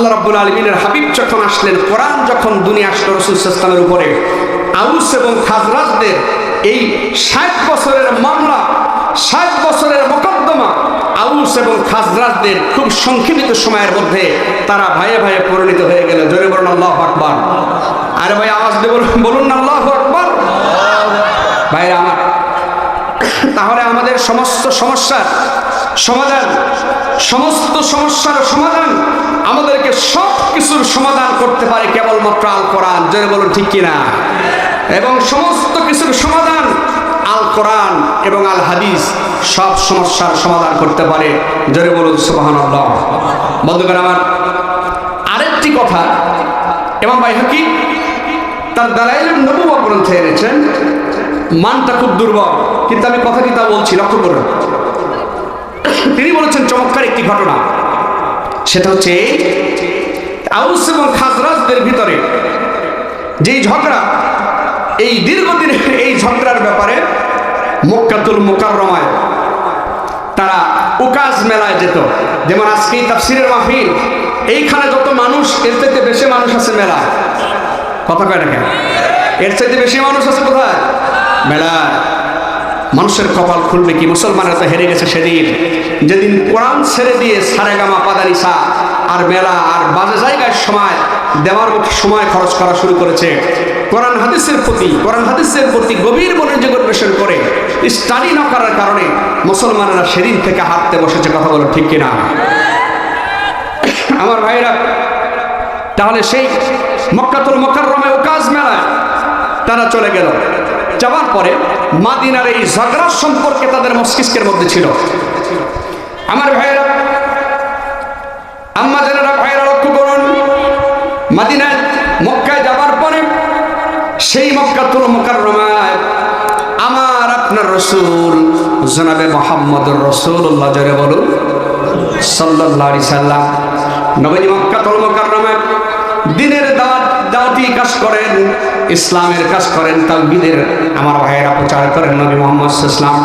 আল্লাহ রাব্বুল আলামিনের হাবিব যখন আসলেন, কোরআন যখন দুনিয়া আসলো রাসূল সাল্লাল্লাহু আলাইহি ওয়াসাল্লামের উপরে, আউস এবং খাজরাজদের এই 60 বছরের মামলা, 60 বছরের মোকদ্দমা, আউস এবং খাজরাজদের খুব সংক্ষিপ্ত সময়ের মধ্যে তারা ভাইয়ে ভাইয়ে পরিণত হয়ে গেল। জোরে বলুন আল্লাহু আকবার। আরে ভাই আওয়াজ দিয়ে বলুন না আল্লাহু আকবার। ভাইরা আমার, তাহলে আমাদের সমস্ত সমস্যার সমাধান, সমস্ত সমস্যার সমাধান, আমাদেরকে সব কিছুর সমাধান করতে পারে কেবলমাত্র আল কোরআন। জোরে বলুন ঠিক কিনা? এবং সমস্ত কিছুর সমাধান আল কোরআন এবং আল হাদিস সব সমস্যার সমাধান করতে পারে। জোরে বলুন সুবহানাল্লাহ। বন্ধুগণ আমার, আরেকটি কথা ইমাম বাইহাকি তার দালাইলুন নবুওয়া গ্রন্থে এনেছেন। মানটা খুব দুর্বল, কিন্তু আমি কথা কি তা বলছি, লক্ষ্য করুন। তিনি বলেছেন চমৎকার একটি ঘটনা, সেটা হচ্ছে আউস এবং খাজরাজদের ভিতরে যেই ঝগড়া, এই দীর্ঘদিনের এই ঝগড়ার ব্যাপারে মক্কাতুল মুকাররমায় তারা উকাজ মেলায় যেত। যেমন আজকে তাফসীরের মাহফিল, এইখানে যত মানুষ, এর চাইতে বেশি মানুষ আছে মেলায়। কথা কয় না কেন? এর চাইতে বেশি মানুষ আছে কোথায়? মেলায়। মানুষের কপাল খুলবে কি, মুসলমানরা তো হেরে গেছে সেদিন, যেদিন কোরআন ছেড়ে দিয়ে সারেগামা পাদানিসা আর মেলা আর বাজে জায়গায় সময় দেওয়ার সময় খরচ করা শুরু করেছে। কোরআন হাদিসের প্রতি গভীর মনোযোগ অন্বেষণ করে স্টাডি না করার কারণে মুসলমানেরা সেদিন থেকে হাঁটতে বসেছে। কথা বলো ঠিক কিনা আমার ভাইরা? তাহলে সেই মক্কাতুল মুকাররমায় উকাজ মেলায় তারা চলে গেল। যাওয়ার পরে মাদিনার এই ঝগড়ার সম্পর্কে তাদের মস্তিষ্কের মধ্যে ছিল। আমার ভাইয়েরা, আম্মা জানেরা, ভাইয়েরা লক্ষ্য করুন, মাদিনায় মক্কায় যাবার পরে সেই মক্কাতুল মুকাররমায় আমার আপনার রাসূল জনাবে মুহাম্মদুর রাসূলুল্লাহ জোরে বলুন সাল্লাল্লাহু আলাইহি সাল্লাম নবী মক্কাতুল মুকাররমায় দ্বীনের দাওয়াতি কাজ করেন, ইসলামের কাজ করেন, তাওহীদের আমার ভাইয়েরা প্রচার করেন নবী মুহাম্মদ সাল্লাল্লাহু আলাইহি ওয়াসাল্লাম।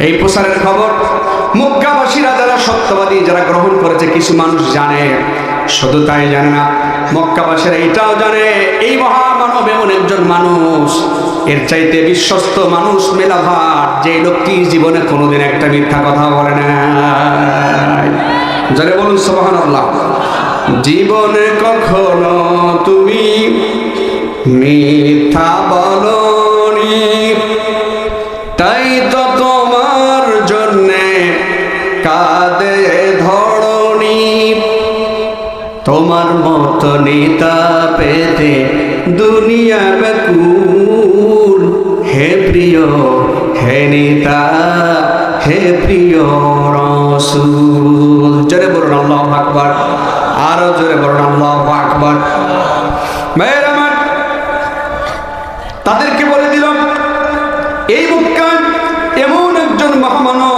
এই প্রচারের খবর মক্কাবাসীরা যারা সত্যবাদী, যারা গ্রহণ করেছে, কিছু মানুষ জানে। শুধু তাই জানে না, মক্কাবাসীরা এটাও জানে এই মহামানব এমন একজন মানুষ, এর চাইতে বিশ্বস্ত মানুষ মেলাভার, যে লোকটি জীবনে কোনোদিন একটা মিথ্যা কথা বলে না। যারা বলুন সুবহানাল্লাহ। জীবনে কখনো তুমি মিথ্যা বলনি, তাই তো তোমার জন্যে কাঁদে ধরণী। তোমার মতো নেতা পেতে দুনিয়া ব্যাকুল, হে প্রিয় হে নেতা, হে প্রিয় রাসূল। জোরে বলুন আল্লাহু আকবার। আরো জোরে বলুন আল্লাহু আকবার। ভাইয়েরা আমার, তাদেরকে বলে দিলাম এই মক্কায় এমন একজন মহামানব,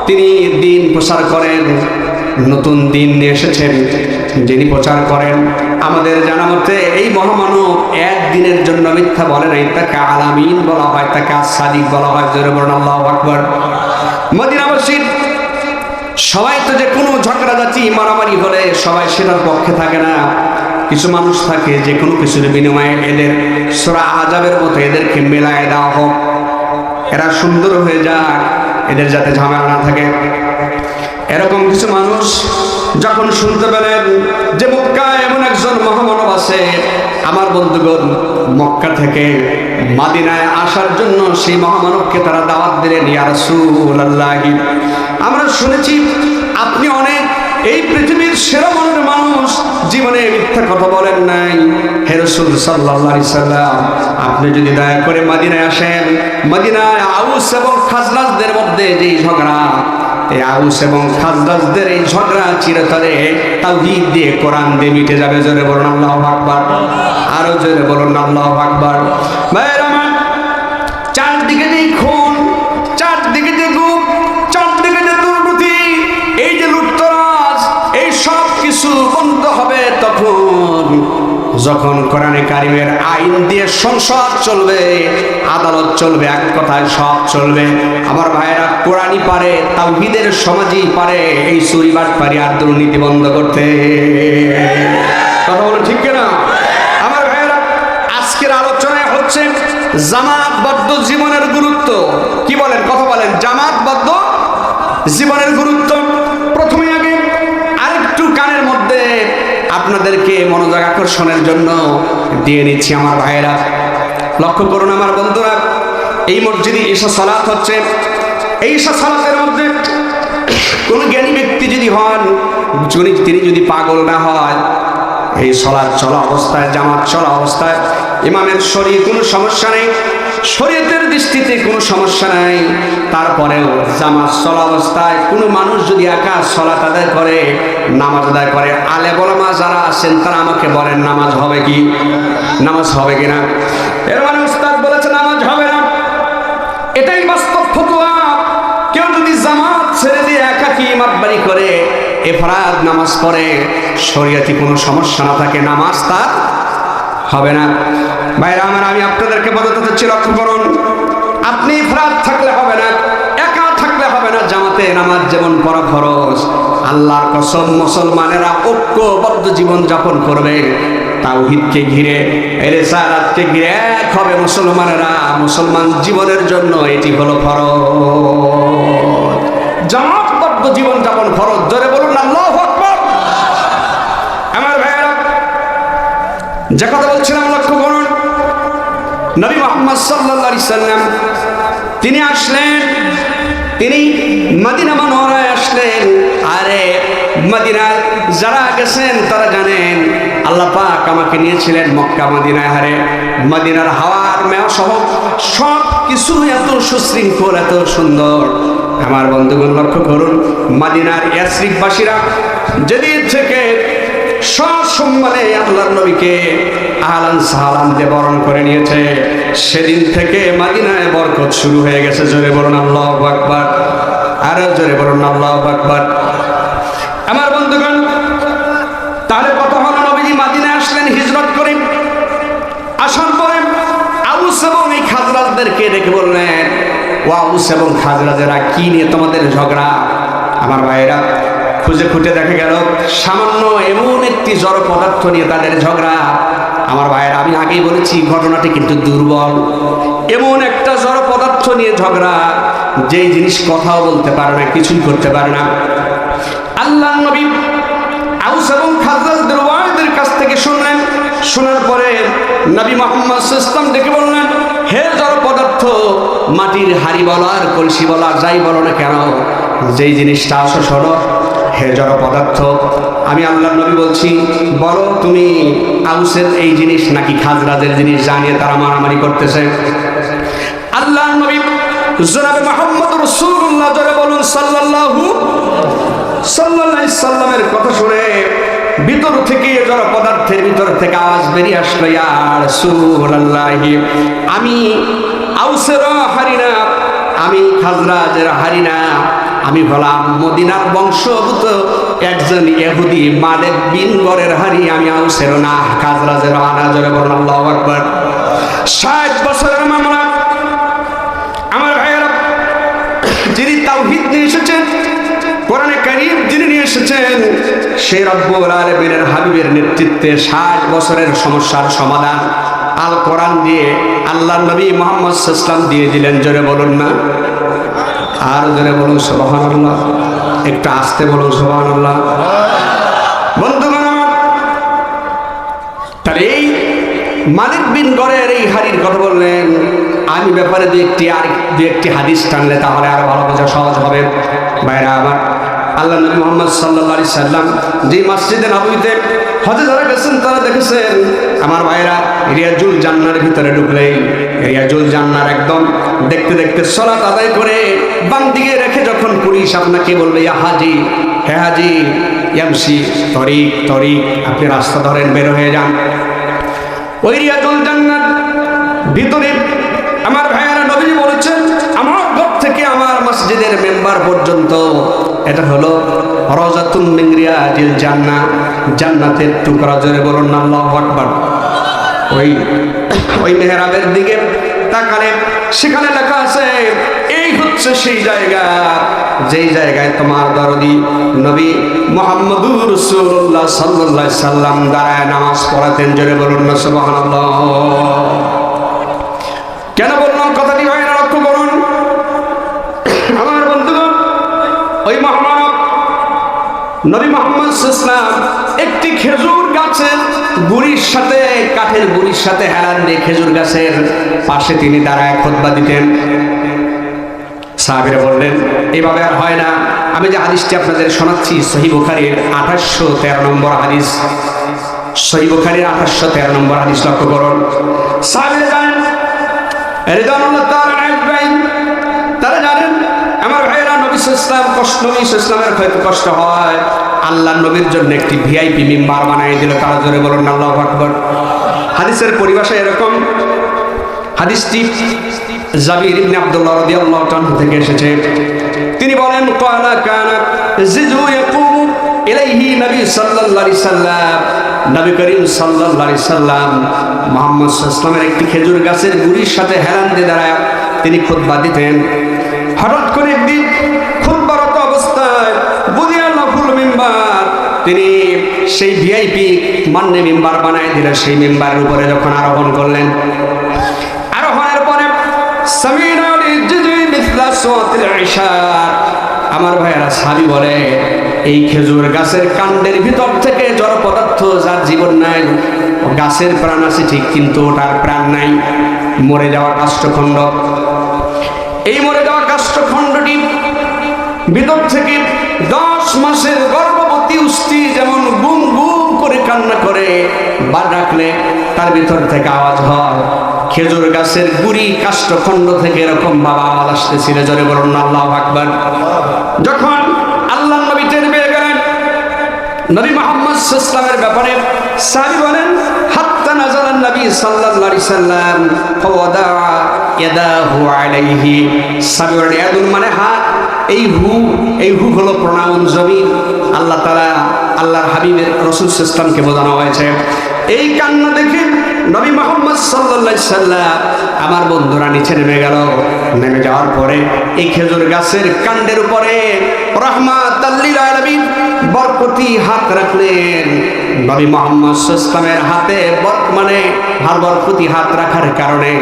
তিনি দিন প্রচার করেন, নতুন দিন নিয়ে এসেছেন, যিনি প্রচার করেন। আমাদের জানা মতে এই মহামানব একদিনের জন্য মিথ্যা বলে নাই, তাকে আলামিন বলা হয়, তাকে সাদিক বলা হয়। জোরে বলুন আল্লাহু আকবার। মদিনাবাসীর সবাই তো যে কোনো ঝগড়াঝাটি মারামারি হলে সবাই সেটার পক্ষে থাকে না। কিছু মানুষ থাকে যে কোনো কিছুর বিনিময়ে এদের সূরা আহজাবের মতো এদেরকে মেলায় দেওয়া হোক, এরা সুন্দর হয়ে যাক, এদের যাতে ঝামেলা না থাকে। এরকম কিছু মানুষ যখন শুনতে পেলেন যে মক্কায় এমন একজন মহামানব আছে, আমার বন্ধুগণ মক্কা থেকে মাদিনায় আসার জন্য সেই মহামানবকে তারা দাওয়াত দিলেন। ইয়া রাসূলুল্লাহ, আমরা শুনেছি আপনি অনেক এই পৃথিবীর সেরা মনের মানুষ, জীবনে মিথ্যা কথা বলেন নাই। হে রাসূল সাল্লাল্লাহু আলাইহি সাল্লাম, আপনি যদি দয়া করে মাদিনায় আসেন, মাদিনায় আউস এবং খাজরাজদের মধ্যে যেই ঝগড়া, এই আউস এবং খাজরাজদের এই ঝগড়া চিরতরে তাওহীদ দিয়ে কোরআন দিয়ে মিটে যাবে। জোরে বলুন আল্লাহু আকবার। আরো জোরে বলুন আল্লাহু আকবার। ভাইরা আমার, চারদিকে যেই খুন, চারদিকে যে গুম, চারদিকে যে দুর্নীতি, এই যে লুটতরাজ, এই সব কিছু বন্ধ হবে তখন যখন কোরআনে কারিমের আইন দিয়ে সংসদ চলবে, আদালত চলবে, এক কথায় সব চলবে। আমার ভাইয়েরা, কোরআনই পারে, তাওহীদের সমাজই পারে এই চুরি বাটপারি আর দুর্নীতি বন্ধ করতে। কথা বলো ঠিক কিনা? আমার ভাইয়েরা, আজকের আলোচনায় হচ্ছে জামাতবদ্ধ জীবনের গুরুত্ব। কি বলেন? কথা বলেন। জামাতবদ্ধ জীবনের গুরুত্ব। প্রথমে আগে আরেকটু কানের মধ্যে আপনাদেরকে মনোযোগ আকর্ষণের জন্য দিয়ে নিচ্ছি। আমার ভাইয়েরা লক্ষ্য করুন, আমার বন্ধুরা, এই মসজিদে ঈশা সালাত হচ্ছে। এই ঈশা সালাতের মধ্যে কোন জ্ঞানী ব্যক্তি যদি হন, তিনি যদি পাগল না হয়, এই সালাত চলা অবস্থায়, জামাত চলা অবস্থায় ইমামের শরীরে কোনো সমস্যা নেই, শরীয়তের দৃষ্টিতে কোনো সমস্যা নাই। তারপরেও জামাত চলা অবস্থায় কোনো মানুষ যদি একা সালাত আদায় করে, নামাজ আদায় করে, আলেম ওলামা যারা আছেন তারা আমাকে বলেন নামাজ হবে কি? নামাজ হবে কিনা? এর মানে উস্তাদ বলেছে নামাজ হবে না, এটাই বাস্তব ফতোয়া। কেউ যদি জামাত ছেড়ে দিয়ে একাকী ইমামবাড়ি করে ইফরাদ নামাজ পড়ে, শরীয়তে কোনো সমস্যা না থাকে, নামাজ তার হবে না। ভাইরা আমার, আমি আপনাদেরকে বোঝাতে চাচ্ছি, লক্ষ্য করুন, আপনি ইফরাদ থাকলে হবে না, একা থাকলে হবে না, জামাতে নামাজ যেমন পড়া ফরজ। আল্লাহর কসম, মুসলমানেরা ঐক্যবদ্ধ জীবন যাপন করবে, তাওহীদকে ঘিরে, রিসালাতকে ঘিরে এক হবে মুসলমানেরা। মুসলমান জীবনের জন্য এটি হলো ফরজ। জামাতবদ্ধ জীবন যাপন ফরজ। জোরে বলুন আল্লাহু আকবার। আমার ভাইয়েরা, যে কথা বলছিলাম লক্ষ্য করুন, নবী মুহাম্মদ সাল্লাল্লাহু আলাইহি সাল্লাম তিনি আসলেন, তিনি মদিনা মুনাওয়ারায় আসলেন। আরে মদিনায় যারা গেছেন তারা জানেন, আল্লাহ পাক আমাকে নিয়েছিলেন মক্কা মদিনায়। হারে মদিনার হাওয়ার মেয়া সহ সব কিছু এত সুশৃঙ্খল, এত সুন্দর। আমার বন্ধুগণ লক্ষ্য করুন, মদিনার ইয়াসরিববাসীরা যেদিন থেকে সসম্মানে আল্লাহর নবীকে আহলান সাহলান দিয়ে বরণ করে নিয়েছে, সেদিন থেকে মদিনায় বরকত শুরু হয়ে গেছে। জোরে বলুন আল্লাহু আকবার। আরো জোরে বলুন আল্লাহু আকবার। আমার বন্ধুগণ, তাহলে কথা হলো, নবীজি মদিনায় আসলেন হিজরত করে। আসার পরে আউস এবং এই খাজরাজদেরকে ডেকে বললেন, ও আউস এবং খাজরাজেরা, কি নিয়ে তোমাদের ঝগড়া? আমার ভাইয়েরা, খুঁজে খুঁজে দেখা গেল সামান্য এমন একটি জড় পদার্থ নিয়ে তাদের ঝগড়া। আমার ভাইয়েরা, আমি আগেই বলেছি ঘটনাটি কিন্তু দুর্বল। এমন একটা জড় পদার্থ নিয়ে ঝগড়া, যেই জিনিস কথাও বলতে পারে না, কিছুই করতে পারে না। আল্লাহ নবী আউস এবং খাজরাজদের ওয়াইদের কাছ থেকে শুনলেন। শোনার পরে নবী মুহাম্মদ সাল্লাল্লাহু আলাইহি ওয়াসাল্লাম ডেকে বললেন, হে জড় পদার্থ, মাটির হাড়ি বলো আর কলসি বলো আর যাই বলো না কেন, যেই জিনিসটা আসো শোনো। হে জড় পদার্থ, আমি আল্লাহর নবী বলছি, বলো তুমি আউসের এই জিনিস নাকি খাজরাজের জিনিস জানিয়ে তারা মারামারি করতেছে? আল্লাহর নবী জনাবে মুহাম্মদ রাসূলুল্লাহ জোরে বলুন সাল্লাল্লাহু আলাইহি সাল্লামের কথা শুনে ভিতর থেকে, জড় পদার্থের ভিতর থেকে আওয়াজ বেরিয়ে আসলো, ইয়া রাসূলুল্লাহ, আমি আউসের হারি না, আমি খাজরাজের হারি না, আমি হলাম মদিনার বংশভূত একজন ইহুদি মালিক বিন গরের হারি, আমি আউসের না, খাজরাজের না। জোরে বলুন আল্লাহু আকবার। 60 বছরের মামলা। আমার ভাইয়েরা, যিনি তাওহীদ নিয়ে এসেছেন, কোরআনে কারীম যিনি নিয়ে এসেছেন, সেই রব্বুল আলামিনের হাবিবের নেতৃত্বে 60 বছরের সমস্যার সমাধান আল কোরআন দিয়ে আল্লাহর নবী মুহাম্মদ সাল্লাল্লাহু আলাইহি ওয়াসাল্লাম দিয়ে দিলেন। জোরে বলুন না, আর জোরে বলুন সুবহানাল্লাহ। একটু আস্তে বলুন সুবহানাল্লাহ। বন্ধুগণ, তাহলে এই মালিক বিন গরের এই হাড়ির কথা বললেন। আমি ব্যাপারে দু একটি হাদিস টানলে তাহলে আরো ভালো বোঝা সহজ হবে। ভাইরা আমার, আল্লাহ নবী মুহাম্মদ সাল্লাল্লাহু আলাইহি সাল্লাম যে মসজিদে নববীতে হজে যারা গেছেন তারা দেখেছেন, আমার ভাইরা, রিয়াজুল জান্নার ভিতরে ঢুকলেই রিয়াজুল জান্নার একদম দেখতে দেখতে সালাত আদায় করে বাম দিকে রেখে যখন পুলিশ আপনাকে বলবে, ইয়া হাজি, হে হাজি, ইয়ামসি তরিক তরিক, আপনি রাস্তা ধরেন, বের হয়ে যান। ওই রিয়াজুল জান্নার ভিতরে আমার ভাইয়েরা, নবী বলেছেন, আমার ঘর থেকে আমার মসজিদের মেম্বার পর্যন্ত এটা হলো রাওযাতুন মিন রিয়াজিল জান্নাহ। জান্নাতের টুকরা, জোরে বলুন না আল্লাহু আকবার। ওই মেহরাবের দিকে তাকালে সেখানে লেখা আছে এই হচ্ছে সেই জায়গা যেই জায়গায় তোমার দরদি নবী মুহাম্মদুর রাসূলুল্লাহ সাল্লাল্লাহু আলাইহি সাল্লাম দাঁড়ায় নামাজ পড়াতেন, জোরে বলুন না সুবহানাল্লাহ। কেন বললাম কথাটি হয় না, লক্ষ্য করুন আমার বন্ধুগণ। ওই মহামানব নবী মুহাম্মদ সাল্লাল্লাহু আলাইহি সাল্লাম একটি খেজুর গাছের গুড়ির সাথে, কাঠের গুড়ির সাথে হেলান দিয়ে খেজুর গাছের পাশে তিনি দাঁড়ায় খুতবা দিতেন। সাহাবীরা বললেন এইভাবে আর হয় না। আমি যে হাদিসটি আপনাদের শোনাচ্ছি সহিহ বুখারীর 2813 নম্বর হাদিস, সহিহ বুখারীর 2813 নম্বর হাদিস, লক্ষ্য করুন। সাহাবীরা জানেন রিদওয়ানুল্লাহ তাআলা আলাইহিম, তারা জানেন আমার ভাইয়েরা নবী সাল্লাল্লাহু আলাইহি ওয়াসাল্লামের হয়তো কষ্ট হয়, আল্লাহর নবীর জন্য একটি ভিআইপি মিম্বার বানিয়ে দিল। তারা জোরে বলুন আল্লাহু আকবার। হাদিসের পরিভাষা এরকম, হাদিসটি জাবির ইবনে আব্দুল্লাহ রাদিয়াল্লাহু তাআলা থেকে এসেছে। তিনি বলেন ক্বালা কানা জিজু ইয়াকুমু ইলাইহি নবী সাল্লাল্লাহু আলাইহি সাল্লাম, নবী করিম সাল্লাল্লাহু আলাইহি সাল্লাম মুহাম্মদ সাল্লাল্লাহু আলাইহি ওয়াসাল্লামের একটি খেজুর গাছের গুড়ির সাথে হেলান দিয়ে দাঁড়ায় তিনি খুতবা দিতেন। হঠাৎ করে একদিন খুতবারত অবস্থায় বুদিয়া লাফুল মিম্বার, তিনি সেই ভিআইপি মান্নে মিম্বার বানায় দিলেন। সেই মিম্বারের উপরে যখন আরোহণ করলেন, আরোহণের পরে সামিনা লিজিজি মিসলা সাওতিল ইশার, আমার ভাইয়েরা সাহাবী বলে এই খেজুর গাছের কাণ্ডের ভিতর থেকে জড় পদার্থ যার জীবন নাই, গাছের প্রাণ আছে ঠিক কিন্তু ওটার প্রাণ নাই, মরে যাওয়া কাষ্ঠখণ্ড। এই মরে যাওয়া কাষ্ঠখণ্ডটি ভিতর থেকে 10 মাসের গর্ভবতী স্ত্রী যেমন গুম গুম করে কান্না করে বা ডাকলে তার ভিতর থেকে আওয়াজ হয়, খেজুর গাছের গুড়ি কাষ্ঠখণ্ড থেকে এরকম বাবা আওয়াজ আসতেছিল, জোরে বলুন আল্লাহু আকবার। যখন আল্লাহর নবী টের পেয়ে গেলেন নবী মুহাম্মদ সাল্লাল্লাহু আলাইহি ওয়াসাল্লামের ব্যাপারে, সাহাবী বলেন হাত্তা নাযালান নবী সাল্লাল্লাহু আলাইহি সাল্লাম ফাওয়াদা ইয়াদাহু আলাইহি, সাহাবী বলেন ইয়াদুন মানে হাত, এই হু হলো প্রোনাউন জমির। আল্লাহ তাআলা আল্লাহর হাবিবের রাসূল সাল্লাল্লাহু আলাইহি ওয়াসাল্লামকে বোঝানো হয়েছে। এই কান্না দেখে নবী মুহাম্মদ সাল্লাল্লাহু আলাইহি সাল্লাম আমার বন্ধুরা নিচে নেমে গেল। নেমে যাওয়ার পরে এই খেজুর গাছের কাণ্ডের উপরে রাহমাতাল লিল আলামিন বরকতি হাত রাখলেন। নবী মুহাম্মদ সাল্লাল্লাহু আলাইহি ওয়াসাল্লামের হাতে মানে বরকতি হাত রাখার কারণে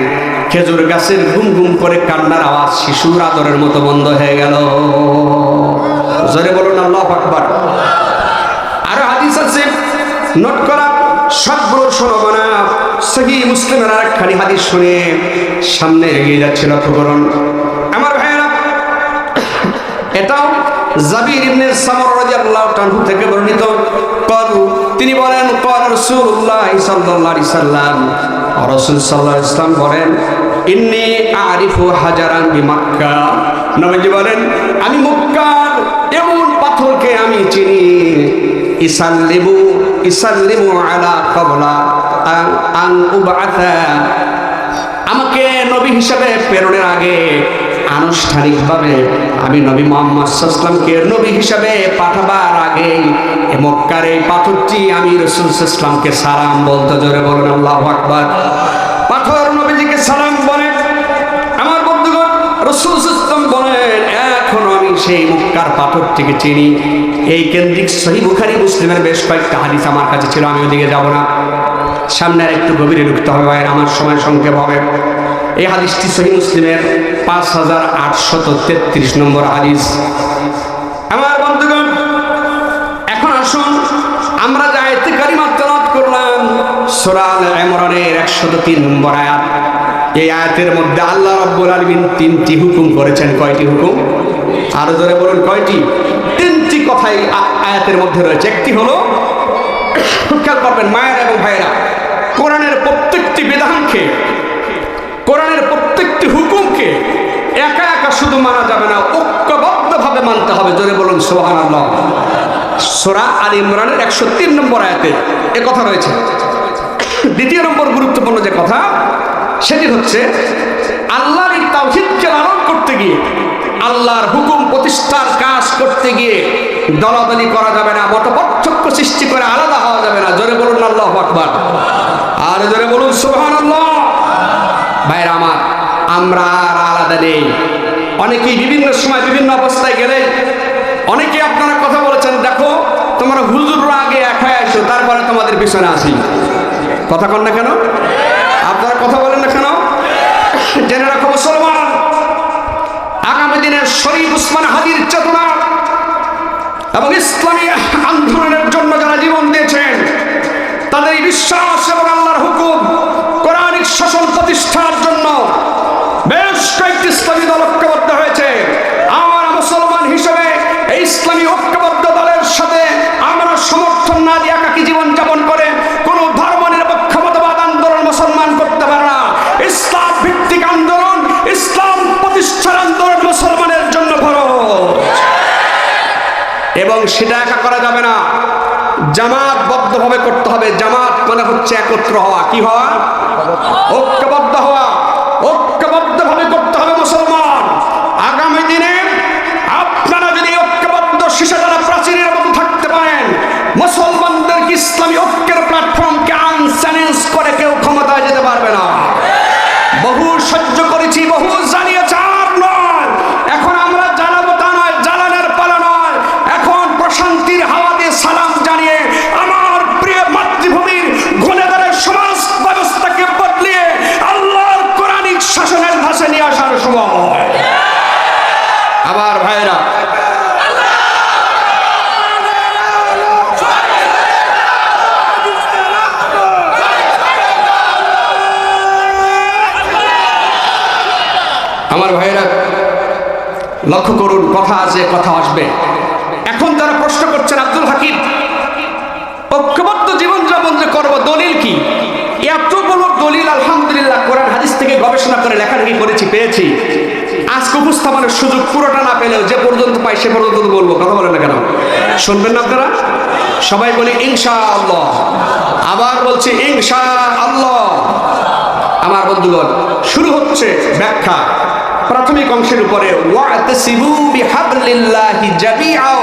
খেজুর গাছের গুম গুম করে কান্নার আওয়াজ শিশুর আদরের মতো বন্ধ হয়ে গেল। জোরে বলুন আল্লাহু আকবার। আর হাদিস আছে নোট করা, সবগুলো শোনাবো না, সহিহ মুসলিমের আরেকখানি হাদিস শুনে সামনে এগিয়ে যাচ্ছে, লক্ষ্য করুন আমার ভাইয়েরা। এটাও জাবির ইবনে সামরা রাদিয়াল্লাহু তাআলা থেকে বর্ণিত। তিনি বলেন ক্বাল রাসূলুল্লাহ সাল্লাল্লাহু আলাইহি সাল্লাম, রাসূল সাল্লাল্লাহু আলাইহি সাল্লাম বলেন ইন্নী আরিফু হাজারান বিমাক্কা, নবীজি বলেন আমি মক্কার এমন পাথরকে আমি চিনি, ইসাল্লিমু আলা ক্বাবলা আন উবআথা, আমাকে নবী হিসাবে প্রেরণের আগে আনুষ্ঠানিকভাবে আমি নবী মুহাম্মদ সাল্লাল্লাহু আলাইহি ওয়াসাল্লামকে নবী হিসাবে পাঠাবার আগে মক্কার এই পাথরটি আমি রাসূল সাল্লাল্লাহু আলাইহি ওয়াসাল্লামকে সালাম বলতে, জোরে বলুন আল্লাহু আকবার। পাথর নবীজিকে সালাম বলে। আমার বন্ধুগণ রাসূল সাল্লাল্লাহু আলাইহি ওয়াসাল্লাম বলেন এখনো আমি সেই মক্কার পাথরটিকে চিনি। এই কেন্দ্রিক সহিহ বুখারী মুসলিমের বেশ কয়েকটা হাদিস আমার কাছে ছিল, আমি ওদিকে যাব না, সামনে আর একটু গভীরে ঢুকতে হবে, আমার সময় সংক্ষেপ হবে। এই হাদিসটি সহিহ মুসলিমের 5833 নম্বর হাদিস। আমার বন্ধুগণ এখন আসুন আমরা যে আয়াতে কারিমা তেলাওয়াত করলাম সূরা আল ইমরানের 103 নম্বর আয়াত, এই আয়াতের মধ্যে আল্লাহ রাব্বুল আলামিন 3টি হুকুম করেছেন। কয়টি হুকুম? আরো জোরে বলুন কয়টি? 3টি কথাই আয়াতের মধ্যে রয়েছে। একটি হলো, খেয়াল করবেন মায়েরা এবং ভাইয়েরা, কোরআনের প্রত্যেকটি বিধানকে, কোরআনের প্রত্যেকটি হুকুমকে একা একা শুধু মানা যাবে না, ঐক্যবদ্ধভাবে মানতে হবে। জোরে বলুন সুবহানাল্লাহ। সূরা আল ইমরানের 103 নম্বর আয়াতে এ কথা রয়েছে। দ্বিতীয় নম্বর গুরুত্বপূর্ণ যে কথা সেটি হচ্ছে আল্লাহর এই তাওহীদকে লালন করতে গিয়ে, আল্লাহর হুকুম প্রতিষ্ঠার কাজ করতে গিয়ে দলাদলি করা যাবে না, মতপার্থক্য সৃষ্টি করে আলাদা হওয়া যাবে না। জোরে বলুন আল্লাহু আকবার, আর জোরে বলুন সুবহানাল্লাহ। ভাইরা আমার, আমরা আর আলাদা নেই। অনেকেই বিভিন্ন সময় বিভিন্ন অবস্থায় গেলে অনেকে আপনারা কথা বলেছেন, দেখো তোমরা হুজুররা আগে এক হয়ে আসো, তারপরে তোমাদের পিছনে আসি। কথা কন না কেন? আপনারা কথা বলেন না কেন? জেনে রাখো মুসলমান, আগামী দিনের শরীফ উসমান হাদির চেতনা এবং ইসলামী আন্দোলনের জন্য যারা জীবন দিয়েছেন, তাদের এই বিশ্বাস এবং আল্লাহর হুকুম কোরআনিক শাসন প্রতিষ্ঠার জন্য বেশ কয়েকটি ইসলামী দল ঐক্যবদ্ধ হয়েছে। আমরা মুসলমান হিসেবে এই ইসলামী ঐক্যবদ্ধ দলের সাথে আমরা সমর্থন না দিয়ে একাকী জীবন যাপন করে কোনো ধর্ম নিরপেক্ষ মতবাদ আন্দোলন মুসলমান করতে পারে না। ইসলাম ভিত্তিক আন্দোলন, ইসলাম প্রতিষ্ঠার আন্দোলন মুসলমানের জন্য ফরজ, এবং সেটা একা করা যাবে না, জামাতবদ্ধভাবে করতে হবে। জামাত মানে হচ্ছে একত্র হওয়া। কি হওয়া? ঐক্যবদ্ধ হওয়া। ঐক্যবদ্ধভাবে করতে হবে মুসলমান। আগামী দিনে আপনারা যদি ঐক্যবদ্ধ শিশাদারা প্রাচীরের মতো থাকতে পারেন, মুসলমানদেরকে ইসলামী ঐক্যের প্ল্যাটফর্মকে আনচ্যালেঞ্জ করে কেউ ক্ষমতায় যেতে পারবে না। বহু সহ্য করেছি, বহু জানিয়েছি, আর নয়। এখন আমরা জ্বালাবো তা নয়, জ্বালানোর পালা নয়। এখন প্রশান্তির হাওয়া দিয়ে সালাম জানিয়ে আমার প্রিয় মাতৃভূমির গুণেগারের সমাজ ব্যবস্থাকে বদলিয়ে আল্লাহর কোরআনিক শাসনের ধাঁচে নিয়ে আসার সময়। আবার ভাইরা, আমার ভাইরা লক্ষ্য করুন, কথা আছে, কথা আসবে। এখন তারা প্রশ্ন করছেন, আব্দুল হাকিম, ঐক্যবদ্ধ জীবনযাপন যে করবো, দলিল কি? এতগুলো দলিল আলহামদুলিল্লাহ কোরআন হাদিস থেকে গবেষণা করে লেখালেখি করেছি, পেয়েছি। আজকে উপস্থাপনের সুযোগ পুরোটা না পেলেও যে পর্যন্ত পাই সে পর্যন্ত বলবো। কথা বলেন না কেন? শুনবেন না আপনারা? সবাই বলি ইনশাআল্লাহ। আবার বলছি ইনশাআল্লাহ। আমার বন্ধুগণ, শুরু হচ্ছে ব্যাখ্যা প্রাথমিক অংশের উপরে। ওয়াতাসিবু বিহাবলিল্লাহি জামিআও।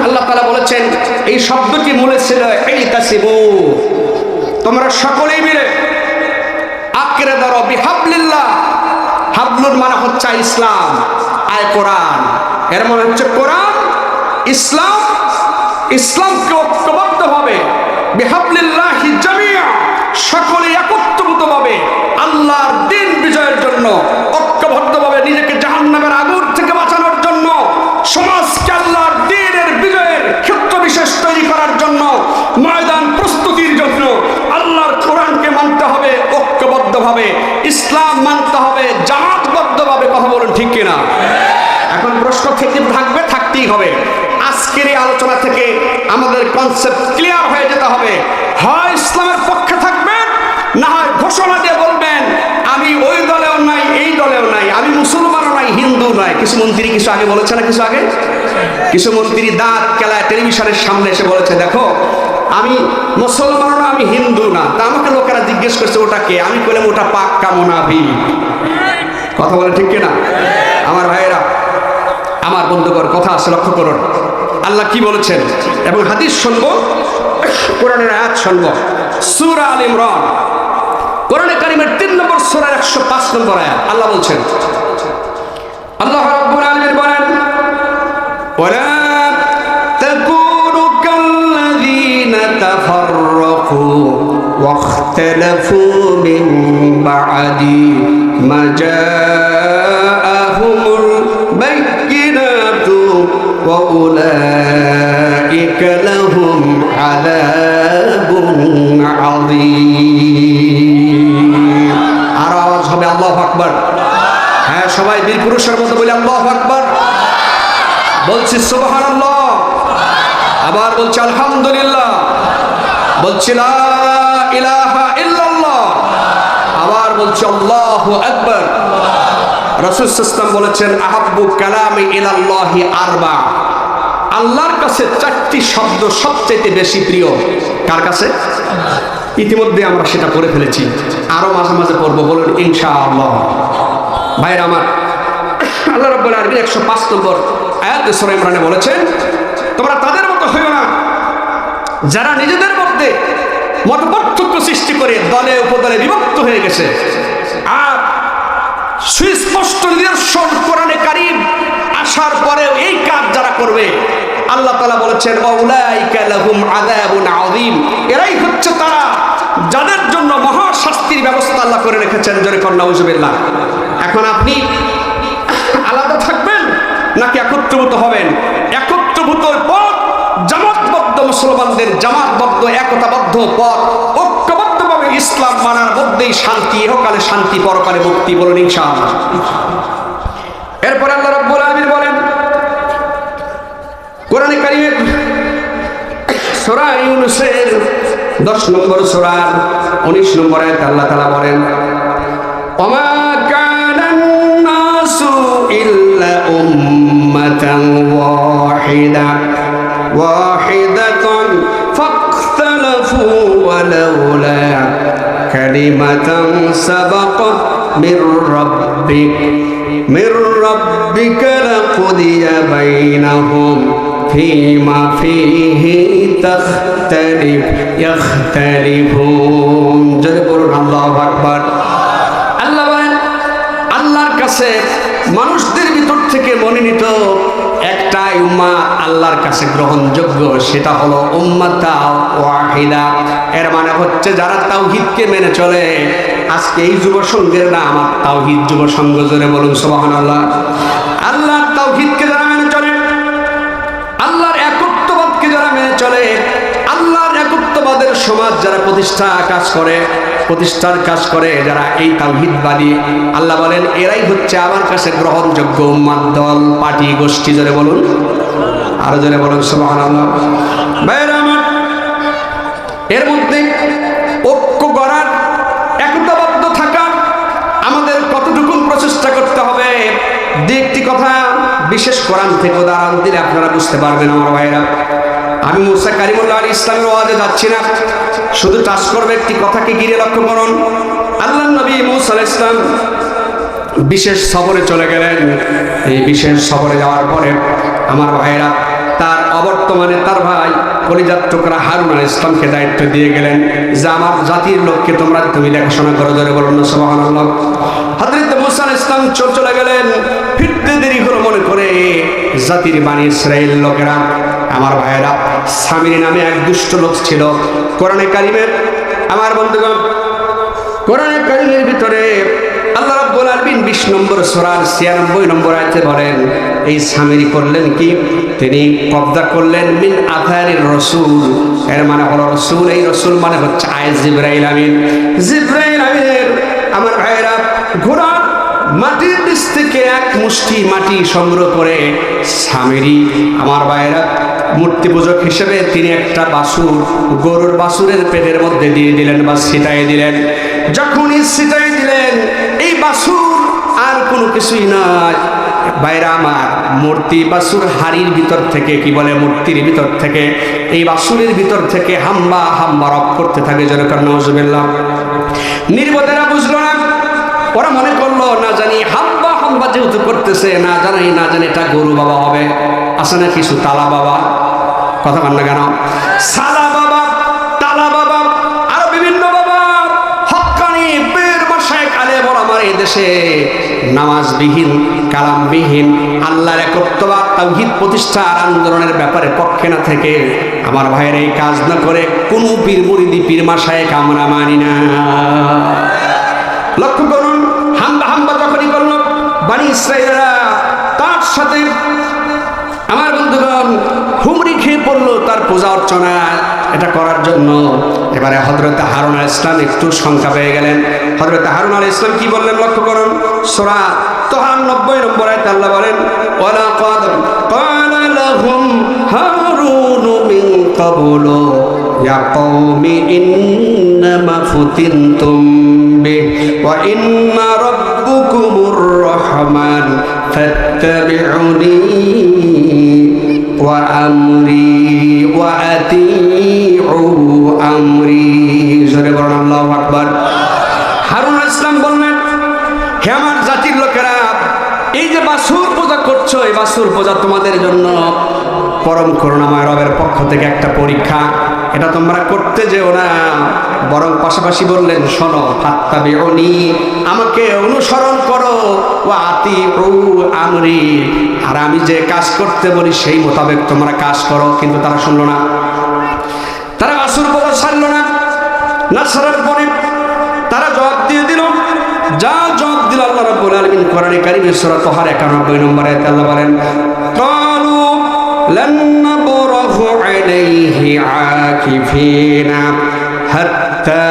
আল্লাহ তাআলা বলেছেন, এই শব্দটি মূলে ছিল ইতাসিবু, তোমরা সকলেই মিলে আঁকড়ে ধরো। বিহাবলিল্লাহ, হাবলুর মানে হচ্ছে ইসলাম, আয় কোরআন, এর মানে হচ্ছে কোরআন, ইসলাম। ইসলামকে ঐক্যবদ্ধভাবে বিহাবলিল্লাহি জামিআ, সকলে একত্রিতভাবে আল্লাহর দ্বীন বিজয়ের জন্য, ঐক্যবদ্ধভাবে নিজেকে জাহান্নামের আগুন থেকে বাঁচানোর জন্য, সমাজকে আল্লাহর দ্বীনের বিজয়ের ক্ষেত্র বিশেষ তৈরি করার জন্য, ময়দান প্রস্তুতির জন্য আল্লাহর কোরআনকে মানতে হবে ঐক্যবদ্ধভাবে, ইসলাম মানতে হবে জামাতবদ্ধভাবে। কথা বলুন ঠিক কিনা? এখন প্রশ্ন থেকে থাকবে, থাকতেই হবে। আজকের এই আলোচনা থেকে আমাদের কনসেপ্ট ক্লিয়ার হয়ে যেতে হবে। হয় ইসলামের পক্ষে থাকবেন, না হয় ঘোষণা দিয়ে বলবেন আমি ওই দলেও নাই, এই দলেও নাই, আমি মুসলমানও নাই, হিন্দু নাই। কিছু মন্ত্রী কিছু আগে বলেছে না, কিছু মন্ত্রী দাঁত কেলায় টেলিভিশনের সামনে এসে বলেছে, দেখো আমি মুসলমানও না, আমি হিন্দু না। তা আমাকে লোকেরা জিজ্ঞেস করছে ওটা কে? আমি বললাম ওটা পাক্কা মুনাফিক। কথা বলে ঠিক কিনা? আমার ভাইয়েরা, আমার বন্ধুগণ, কথা আছে, লক্ষ্য করুন আল্লাহ কি বলেছেন এবং হাদিস শুনবো, কোরআনের আয়াত শুনবো। সূরা আল ইমরান, কোরআনে কারীমের 3 নম্বর সূরার 105 নম্বর আয়াত। আল্লাহ বলছেন, আল্লাহ রাব্বুল আলামিন বলেন, ওয়ালা তাকুনু কাল্লাযীনা তাফাররাকু ওয়াখতালাফু মিন বা'দি মা জাআহুমুল বায়্যিনাতু ওয়া উলাইকা লাহুম আযাবুন আযীম। আর আওয়াজ হবে আল্লাহু আকবার। হ্যাঁ, সবাই বীর পুরুষের মতো বলি আল্লাহু আকবার। বলছি সুবহানাল্লাহ, আবার বলছি আলহামদুলিল্লাহ, বলছি লা ইলাহা ইল্লাল্লাহ, আবার বলছি আল্লাহু আকবার। রাসূল সাল্লাল্লাহু আলাইহি ওয়াসাল্লাম বলেছেন, আহাব্বু কালামি ইলাল্লাহি আরবা। আল্লাহর কাছে 4টি শব্দ সবচেয়ে বেশি প্রিয়। কার কাছে? ইতিমধ্যে আমরা সেটা পড়ে ফেলেছি, আরো মাঝে মাঝে পড়বো। বলুন ইনশাআল্লাহ। ভাইরা আমার, আল্লাহ রাব্বুল আলামিন 105 নম্বর আয়াতে সূরা ইমরানে বলেছেন, তোমরা তাদের মতো হইও না যারা নিজেদের মধ্যে মতপার্থক্য সৃষ্টি করে দলে উপদলে বিভক্ত হয়ে গেছে। আর সুস্পষ্ট নিদর্শন কোরআনে কারীম আসার পরেও এই কাজ যারা করবে, আল্লাহ তাআলা বলেছেন ওয়াউলাইকা লাহুম আযাবুন আযীম, এরাই হচ্ছে তারা যাদের জন্য মহা শাস্তির ব্যবস্থা আল্লাহ করে রেখেছেন। জোরে কর নাউজুবিল্লাহ। এখন আপনি আলাদা থাকবেন নাকি একত্রভূত হবেন? একত্রভূত পথ জামাতবদ্ধ মুসলমানদের জামাতবদ্ধ একতাবদ্ধ পথ, ঐক্যবদ্ধভাবে ইসলাম মানার মধ্যেই শান্তি, ইহকালে শান্তি, পরকালে মুক্তি। বলুন ইনশাআল্লাহ। এরপর আল্লাহ রাব্বুল আলামিন বলেন কোরআনে কারীমের সূরা ইউনূসের 10 নম্বর সূরার 19 নম্বর আয়াতে আল্লাহ তাআলা বলেন ওমা কানান নাসু ইল্লা উম্মাতান ওয়াহিদাতান ফাখতালাফু ওয়ালাউলা কালিমাতান সাবাকাত মির রাব্বিকা লাকুদিয়া বাইনাহুম ফীমা ফীহি ইয়াখতালিফুন। জোরে বলুন আল্লাহু আকবার। আল্লাহ বলেন আল্লাহর কাছে মানুষদের ভিতর থেকে মনোনীত একটাই উম্মাহ আল্লাহর কাছে গ্রহণযোগ্য, সেটা হলো উম্মাতা ওয়াহিদা। এর মানে হচ্ছে যারা তাওহীদকে মেনে চলে। আজকে এই যুব সংঘের নাম আমার তাওহীদ যুব সংঘ। জোরে বলুন সুবহানাল্লাহ। আল্লাহর তাওহীদকে যারা মেনে চলে, আল্লাহর একত্ববাদকে যারা মেনে চলে, আল্লাহর একত্ববাদের সমাজ যারা প্রতিষ্ঠার কাজ করে, যারা এই তাওহীদবাদী, আল্লাহ বলেন এরাই হচ্ছে আমার কাছে গ্রহণযোগ্য উম্মাত, দল, পার্টি, গোষ্ঠী। জোরে বলুন, আরো জোরে বলুন সুবহানাল্লাহ। ভাইরা আমার, এর মধ্যে ঐক্য গড়ার, একতাবদ্ধ থাকা আমাদের কতটুকু প্রচেষ্টা করতে হবে। একটি কথা বিশেষ কোরআন থেকে উদাহরণ দিলে আপনারা বুঝতে পারবেন আমার ভাইরা। আমি মুসা কারিমুল্লাহ আলী ইসলামের ওয়াজে যাচ্ছি না, শুধু টাচ করবে একটি কথাকে ঘিরে। লক্ষ্য করুন, আল্লাহর নবী মুসা আলাইহিস সালাম বিশেষ সফরে চলে গেলেন। এই বিশেষ সফরে যাওয়ার পরে আমার ভাইরা তার অবর্তমানে তার ভাই কলিজার টুকরা হারুন আলাইহিস ইসলামকে দায়িত্ব দিয়ে গেলেন যে আমার জাতির লোককে তুমি দেখাশোনা করো। ধরে বলুন না সুবহানাল্লাহ। হযরত মুসা আলাইহিস ইসলাম চলে গেলেন। ফিরতে দেরি হলো মনে করে জাতির বানি ইসরাইল লোকেরা, আমার ভাইয়েরা, সামিরি নামে এক দুষ্ট লোক ছিল। কোরআনে কারীমের আমার বন্ধুগণ, কোরআনে কারীমের ভিতরে আল্লাহ রাব্বুল আলামিন 20 নম্বর সূরার 96 নম্বর আয়াতে বলেন এই সামিরি করলেন কি, তিনি কবজা করলেন মিন আথারির রাসূল। এর মানে হলো রাসূল, এই রাসূল মানে হচ্ছে জিবরাইল আমিন। জিবরাইল আমিনের আমার ভাইয়েরা ঘোড়ার মাটির নিচ থেকে এক মুষ্টি মাটি সংগ্রহ করে সামিরি আমার ভাইয়েরা মূর্তি পূজক হিসেবে তিনি একটা বাছুর, গরুর বাছুরের পেটের মধ্যে দিয়ে দিলেন বা ছিটাই দিলেন। যখনই ছিটাই দিলেন এই বাছুর আর কোনো কিছুই নয় ভাইরা আমার, মূর্তি বাছুর হাড়ির ভিতর থেকে, কি বলে মূর্তির ভিতর থেকে, এই বাছুরের ভিতর থেকে হাম্বা হাম্বা রব করতে থাকে। যেরকম নাউজুবিল্লাহ। নির্বোধেরা বুঝলো না, ওরা মনে করলো না জানি হাম্বা হাম্বা যেহেতু করতেছে, না জানি এটা গরু বাবা হবে। আছে না কিছু তালা বাবা, কথা বল না কেন, সালা বাবা, তালা বাবা, আরো বিভিন্ন বাবা, হক্কানি পীর মাশায়েখ আলেম ওলামা এই দেশে নামাজবিহীন, কালামবিহীন, আল্লাহর একত্ববাদ তাওহীদ প্রতিষ্ঠার আন্দোলনের ব্যাপারে পক্ষে না থেকে আমার ভাইয়ের এই কাজ না করে কোন পীর মুরিদি, পীর মাশায়েখ আমরা মানি না। লক্ষ্য করুন, হাম্বা যখনই করল বানি ইসরাইলরা, তার সাথে আমার বন্ধুগণ হুমড়ি খেয়ে পড়লো তার পূজা অর্চনা এটা করার জন্য। এবারে হযরত হারুন আলাইহিস সালাম একটু শঙ্কা পেয়ে গেলেন। হযরত হারুন আলাইহিস সালাম কি বললেন লক্ষ্য করুন, সূরা তাহা 90 নম্বর আয়াতে আল্লাহ বলেন ওয়ালাকাদ ক্বালা লাহুম হারুন মিন ক্বাবলু ইয়া কওমি ইন্নামা ফুতিনতুম বিহি ওয়া ইন্না রাব্বুকুমুর রহমান ফাত্তাবিউনি ওয়া আমরি ওয়া আতিউ আমরি। জোরে বলুন আল্লাহু আকবার। হারুন আলাইহিস সালাম বললেন, হে আমার জাতির লোকেরা, এই যে বাছুর পূজা করছো, এই বাছুর পূজা তোমাদের জন্য পরম করুণাময় রবের পক্ষ থেকে একটা পরীক্ষা। এটা তোমরা করতে যেও না, বরং পাশাপাশি বললেন শোনো, ফাত্তাবিউনি, আমাকে অনুসরণ করো, ওয়া আতিউ আমরি, আর আমি যে কাজ করতে বলি সেই মোতাবেক তোমরা কাজ করো। কিন্তু তারা শুনলো না, তারা বাছুর পূজা ছাড়লো না। না ছাড়ার পরে তারা জবাব দিয়ে দিল, যা জবাব দিল আল্লাহ রাব্বুল আলামিন কোরআনে কারীমে সূরা তাহার 91 নম্বর আয়াতে আল্লাহ বলেন, ক্বালু লান নাবরাহু আলাইহি আকিফিনা হাত্তা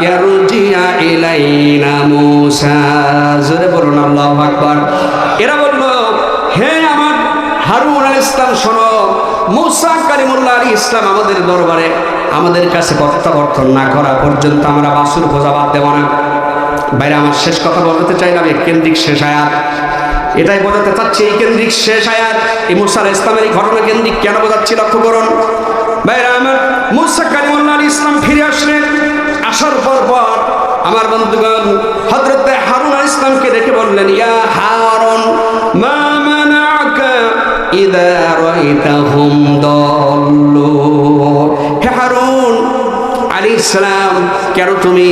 ইয়ারজিয়া ইলাইনা মূসা। জোরে বলুন আল্লাহু আকবার। এরা বলল, হে আমার হারুন আলাইহিস সালাম, শোনো, মূসা কালিমুল্লাহ আলাইহিস সালাম আমাদের দরবারে আমাদের কাছে প্রত্যাবর্তন না করা পর্যন্ত আমরা বাছুর পূজা বাদ দেব না। বাইরে আমার শেষ কথা বলতে চাইলাম, এই কেন্দ্রিক শেষ আয়াত, এটাই বোঝাতে চাচ্ছি। এই কেন্দ্রিক শেষ আয়াত এই মূসা আলাইহিস সালামের এই ঘটনা কেন্দ্রিক কেন বোঝাচ্ছি লক্ষ্য করুন। বাইরে আমার মূসা কালিমুল্লাহ আলাইহিস সালাম ফিরে আসলেন। আসার পর আমার বন্ধুগণ হযরত হারুন আলাইহিস সালামকে ডেকে বললেন, ইয়া হারুন মা মানাকা ইযা রাআইতাহুম দাল্লু। হে হারুন আলাইহিস সালাম, কেন তুমি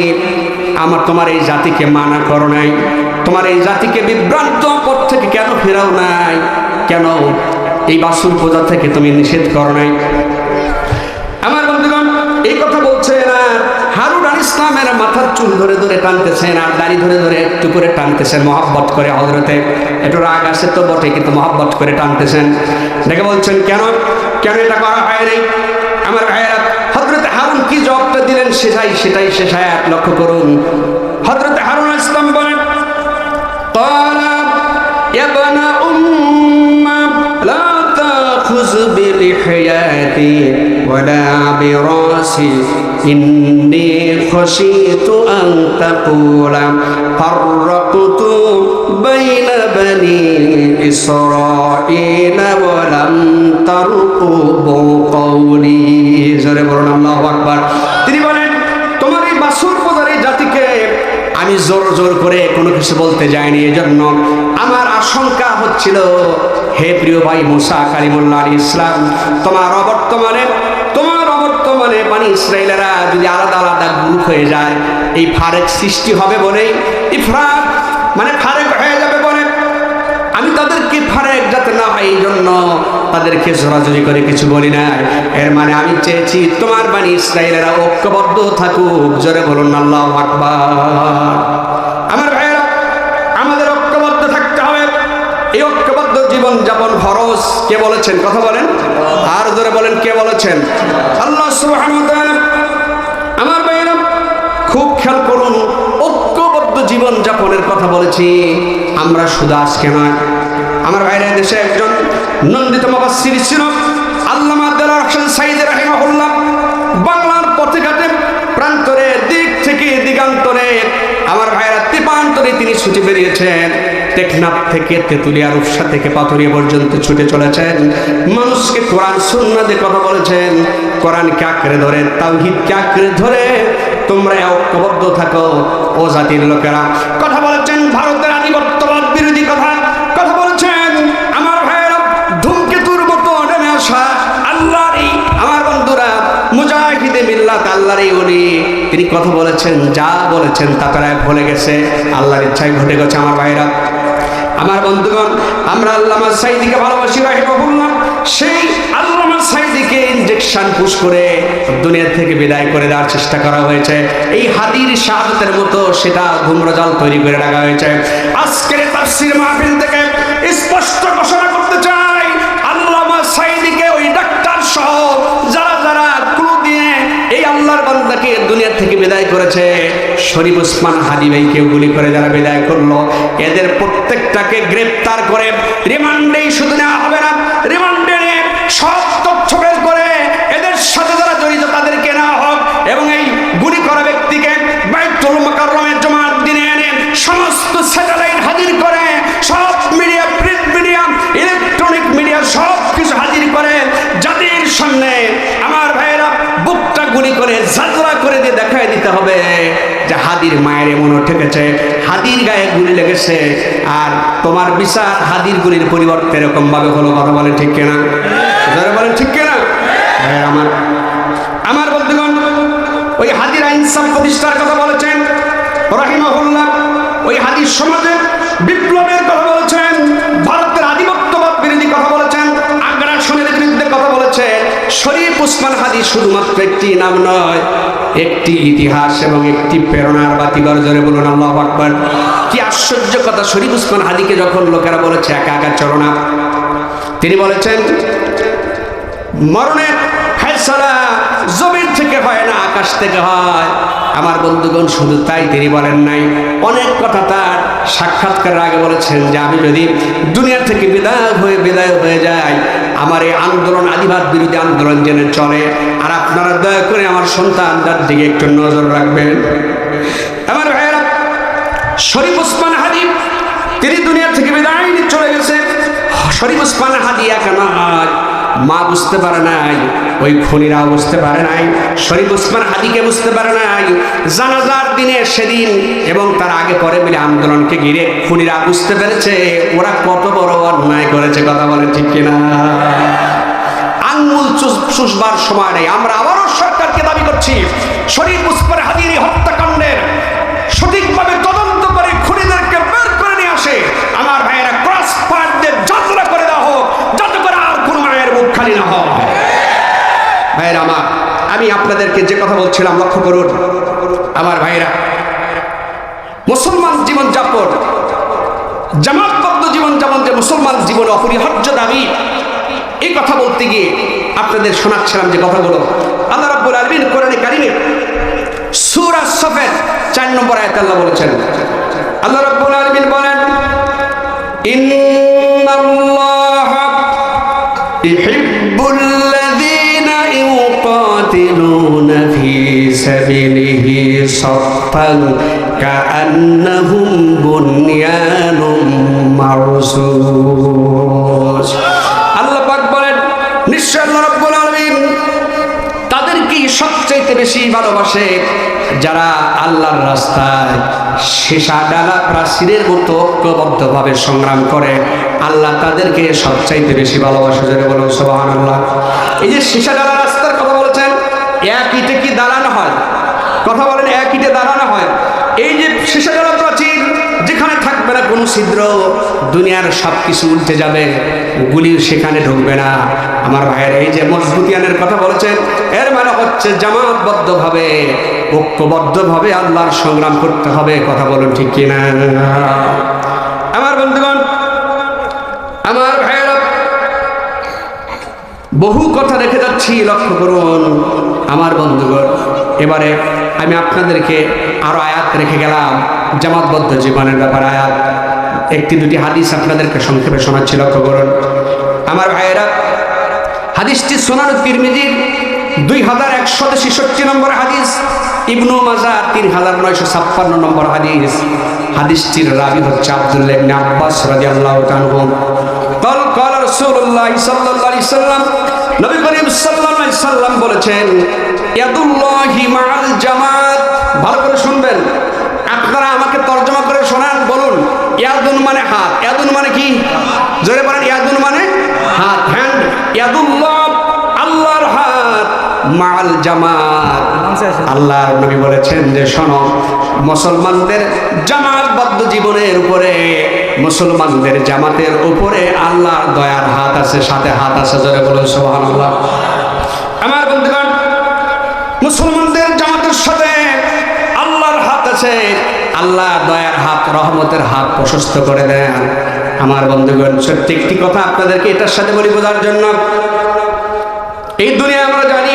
তোমার এই জাতিকে মানা করো নাই? তোমার এই জাতিকে বিভ্রান্ত পথ থেকে কেন ফেরাও নাই? কেন এই বাছুর পূজা থেকে তুমি নিষেধ করো নাই? আমার বন্ধুগণ এই কথা বলছেন আর হারুন আলাইহিস সালামের মাথার চুল ধরে ধরে টানতেছেন আর দাড়ি ধরে ধরে একটু করে টানতেছেন, মহব্বত করে। হযরতে একটু রাগ আছে তো বটে, কিন্তু মহব্বত করে টানতেছেন। দেখে বলছেন, কেন কেন এটা করা হয় নাই? আমার ভাইয়েরা, হযরতে হারুন কি জবাবটা দিলেন সেটাই শেষ আয়াত লক্ষ্য করুন। হযরতে হারুন আলাইহিস সালাম বলেন, ক্বালা ইয়া বানা উম্মা লা তাখুয বিলিহিয়াতি ওয়ালা বিরাসি ইন্নী খাশীতু আন তাকুলা ফাররাকতু বাইনা বানি ইসরাঈলা ওয়া লাম তারকুবু কওলি। জোরে বলুন আল্লাহু আকবার। তিনি বলেন, তোমার এই বাছুর পূজার এই জাতিকে আমি জোর করে কোনো কিছু বলতে যাইনি। এজন্য আমার আশঙ্কা হচ্ছিল, হে প্রিয় ভাই মূসা কালিমুল্লাহ আলাইহিস সালাম, তোমার অবর্তমানে বনী ইসরাঈলেরা যদি আলাদা আলাদা গ্রুপ হয়ে যায়, এই ফারেক সৃষ্টি হবে বলে, ইফরাত মানে ফারেক হয়ে যাবে বলে, আমি তাদেরকে ফারেক যাতে না হয় এই জন্য তাদেরকে জোরাজুরি করে কিছু বলি না। এর মানে আমি চেয়েছি তোমার বনী ইসরাঈলেরা ঐক্যবদ্ধ থাকুক। জোরে বলুন আল্লাহু আকবার। আমার ভাইয়েরা, আমাদের ঐক্যবদ্ধ থাকতে হবে। এই ঐক্যবদ্ধ জীবন যাপন ফরজ। কে বলেছেন? কথা বলেন আর জোরে বলেন, কে বলেছেন? আল্লাহ সুবহানাহু ওয়া তাআলা। আমার ভাইয়েরা খুব খেয়াল করুন, ঐক্যবদ্ধ জীবন যাপনের কথা বলেছি আমরা শুধু আজকে নয়। আমার ভাইয়েরা, দেশে একজন নন্দিত মুফাসসির ছিল আল্লামা দেলোয়ার হোসেন সাঈদী রাহিমাহুল্লাহ। বাংলার পথে ঘাটে প্রান্তরে দিক থেকে দিগান্তরে আমার ভাইয়েরা ত্রিপান্তরে তিনি ছুটে বেরিয়েছেন। টেকনাফ থেকে তেতুলিয়া, রূপসা থেকে পাথুরিয়া পর্যন্ত ছুটে চলেছেন। মানুষকে কোরআন সুন্নাতে কথা বলেছেন। কোরআনকে আঁকড়ে ধরে, তাওহীদকে আঁকড়ে ধরে তোমরা ঐক্যবদ্ধ থাকো ও জাতির লোকেরা। কথা বলেছেন ভারতের আধিপত্যবাদ বিরোধী কথা বলেছেন। আমার ভাইয়েরা, ধূমকেতুর মতো নেমে আসা আল্লাহরই আমার বন্ধুরা মুজাহিদে মিল্লাত আল্লাহর এই ওলি, তিনি কথা বলেছেন, যা বলেছেন তা তারা ভুলে গেছে, আল্লাহর ইচ্ছায় ঘটে গেছে। আমার ভাইরা, আমার বন্ধুগণ, আমরা আল্লামা সাঈদীকে ভালোবাসি রাহিমাহুল্লাহ। সেই আল্লামা সাঈদীকে ইনজেকশন পুশ করে দুনিয়া থেকে বিদায় করে দেওয়ার চেষ্টা করা হয়েছে। এই হাদির শাহাদাতের মতো সেটা ধূম্রজাল তৈরি করে রাখা হয়েছে। আজকের তাফসীর মাহফিল থেকে স্পষ্ট ঘোষণা করতে চাই, আল্লামা সাঈদীকে ওই ডাক্তার সহ যারা ক্লু দিয়ে এই আল্লাহর বান্দাকে দুনিয়া থেকে বিদায় করেছে, শরীফ ওসমান হাদি ভাইকে গুলি করে যারা বিদায় করলো, এদের প্রত্যেকটাকে গ্রেফতার করে রিমান্ডেই শুধু নেওয়া হবে না, রিমান্ডে নিয়ে সব তথ্য বের করে এদের সাথে যারা জড়িত তাদেরকে নেওয়া হোক এবং এই গুলি করা ব্যক্তিকে বাইতুল মুকাররমের জুমার দিনে এনে সমস্ত স্যাটেলাইট হাজির করে, সব media, print media, electronic media সব কিছু হাজির করে জাতির সামনে আমার ভাইয়েরা বুকটা গুলি করে ঝাঁঝরা করে দিয়ে দেখায় দিতে হবে যে হাদির মায়ের এমনও ঠেকেছে, হাদির গায়ে গুলি লেগেছে, আর তোমার বিচার হাদির গুলির পরিবর্তে এরকম ভাবে হলো। কথা বলেন ঠিক কিনা? বলেন ঠিক কিনা? আমার বন্ধুগণ, ওই হাদির ইনসাফ প্রতিষ্ঠার কথা বলেছেন রাহিমাহুল্লাহ। ওই হাদির সমাজে বিপ্লবের কথা বলেছেন, ভারতের আধিপত্যবাদ বিরোধী কথা বলেছেন, আগ্রাসনের বিরুদ্ধে কথা বলেছেন। শরীফ উসমান হাদি শুধুমাত্র একটি নাম নয়, একটি ইতিহাস এবং একটি প্রেরণার বাতি। জোরে বলুন আল্লাহু আকবার। কি আশ্চর্য কথা! শরীফ উসমান হাদিকে যখন লোকেরা বলেছে একা একা চলো না, তিনি বলেছেন মরণের ফয়সালা জমিন থেকে হয় না, আকাশ থেকে হয়। আমার বন্ধুগণ, শুধু তাই তিনি বলেন নাই, অনেক কথা তার সাক্ষাৎকারের আগে বলেছেন যে আমি যদি দুনিয়া থেকে বিদায় হয়ে যাই, আমার এই আন্দোলন আদিবাদ বিরোধী আন্দোলন যেন চলে, আর আপনারা দয়া করে আমার সন্তানদের দিকে একটু নজর রাখবেন। আমার ভাইয়েরা, শরীফ উসমান হাদি তিনি দুনিয়া থেকে বিদায় নিয়ে চলে গেছে। শরীফ উসমান হাদি একা নয়, মা বুঝতে পারে নাই, ওই খুনিরা বুঝতে পারে নাই, শরীফ উসমান হাদিকে বুঝতে পারে নাই। জানাজার দিনে সেদিন এবং তার আগে পরে মিলে আন্দোলনকে ঘিরে খুনিরা বুঝতে পেরেছে ওরা কত বড় অন্যায় করেছে। কথা বলেন ঠিক কিনা? আঙ্গুল চুষবার সময় নেই। আমরা আবারও সরকারকে দাবি করছি, শরীফ উসমান হাদির হত্যাকাণ্ডের সঠিকভাবে তদন্ত করে খুনিদেরকে বের করে নিয়ে আসে। আমার ভাইয়েরা, ক্রস ফায়ার দিয়ে যাত্রা করে দেওয়া হোক, যাতে করে আর কোন মায়ের মুখ খালি না হয়। ভাইয়েরা আমার, আমি আপনাদেরকে যে কথা বলছিলাম লক্ষ্য করুন। আমার ভাইয়েরা, মুসলমান জীবনযাপন, জামাতবদ্ধ জীবনযাপন যে মুসলমান জীবনে অপরিহার্য দাবি, এই কথা বলতে গিয়ে আপনাদের শোনাচ্ছিলাম যে কথাগুলো আল্লাহ রাব্বুল আলামিন কোরআনে কারিমে সূরা সফের 4 নম্বর আয়াতে আল্লাহ বলেছেন। আল্লাহ রাব্বুল আলামিন বলেন, ইন্নাল্লাহা ইউহিব্বুল্লাযীনা ইউকাতিলুনা ফী সাবিলিহি সাফফান কাআন্নাহুম বুনয়ানুম মারসুস। আল্লাহ পাক বলেন, নিশ্চয় আল্লাহ রাব্বুল আলামিন তাদেরকে সবচেয়ে বেশি ভালোবাসে যারা আল্লাহর রাস্তায় সীসা ডালা প্রাচীরের মতো ঐক্যবদ্ধভাবে সংগ্রাম করে। আল্লাহ তাদেরকে সবচাইতে বেশি ভালোবাসে। যারা বলুন সুবহানাল্লাহ। এই যে সীসা ডালা রাস্তার কথা বলেছেন, এক ইটে কি দাঁড়ানো হয়? কথা বলেন, এক ইটে দাঁড়ানো হয়? এই যে সীসা ডালা প্রাচীর, যেখানে থাকবে না কোনো ছিদ্র, দুনিয়ার সব কিছু উল্টে যাবে, গুলি সেখানে ঢুকবে না। আমার ভাইয়ের, এই যে মজবুতিয়ানের কথা বলেছেন, এর মানে হচ্ছে জামাতবদ্ধভাবে ঐক্যবদ্ধভাবে আল্লাহর সংগ্রাম করতে হবে। কথা বলুন ঠিক কিনা? আমার বন্ধুগণ, আমার ভাইয়েরা, বহু কথা রেখে যাচ্ছি, লক্ষ্য করুন। আমার বন্ধুগণ, এবারে আমি আপনাদেরকে আরো আয়াত রেখে গেলাম জামাতবদ্ধ জীবনের ব্যাপারে। আয়াত একটি দুটি হাদিস আপনাদেরকে সংক্ষেপে শোনাচ্ছি, লক্ষ্য করুন। আমার ভাইয়েরা, হাদিসটি সুনান তিরমিজির 2166 নম্বর হাদিস, ইবনু মাজাহ 3956 নম্বর হাদিস। হাদিসটির রাবী হচ্ছে আব্দুল্লাহ ইবনে আব্বাস রাদিয়াল্লাহু তাআলা। قال رسول الله صلى الله عليه وسلم, নবী করিম সাল্লাল্লাহু আলাইহি সাল্লাম বলেছেন, ইয়াদুল্লাহি মাআল জামাত। ভালো করে শুনবেন, আপনারা আমাকে তরজমা করে শোনান। বলুন, ইয়াদুন মানে হাত, ইয়াদুন মানে কি? জোরে বলেন, ইয়াদুন মানে হাত, হ্যান্ড। ইয়াদুল্লাহ, আল্লাহর হাত, মাআল জামাত। আল্লাহর নবী বলেছেন যে শোনো, মুসলমানদের জামাতবদ্ধ জীবনের উপরে, মুসলমানদের জামাতের উপরে আল্লাহর দয়ার হাত আছে, সাথে হাত আছে। জোরে বলুন সুবহানাল্লাহ। আমার বন্ধুগণ, মুসলমানদের জামাতের সাথে আল্লাহর হাত আছে। আল্লাহ দয়ার হাত, রহমতের হাত প্রশস্ত করে দেন। আমার বন্ধুগণ, সত্যি একটি কথা আপনাদেরকে এটার সাথে বলি বোঝার জন্য। এই দুনিয়া আমরা জানি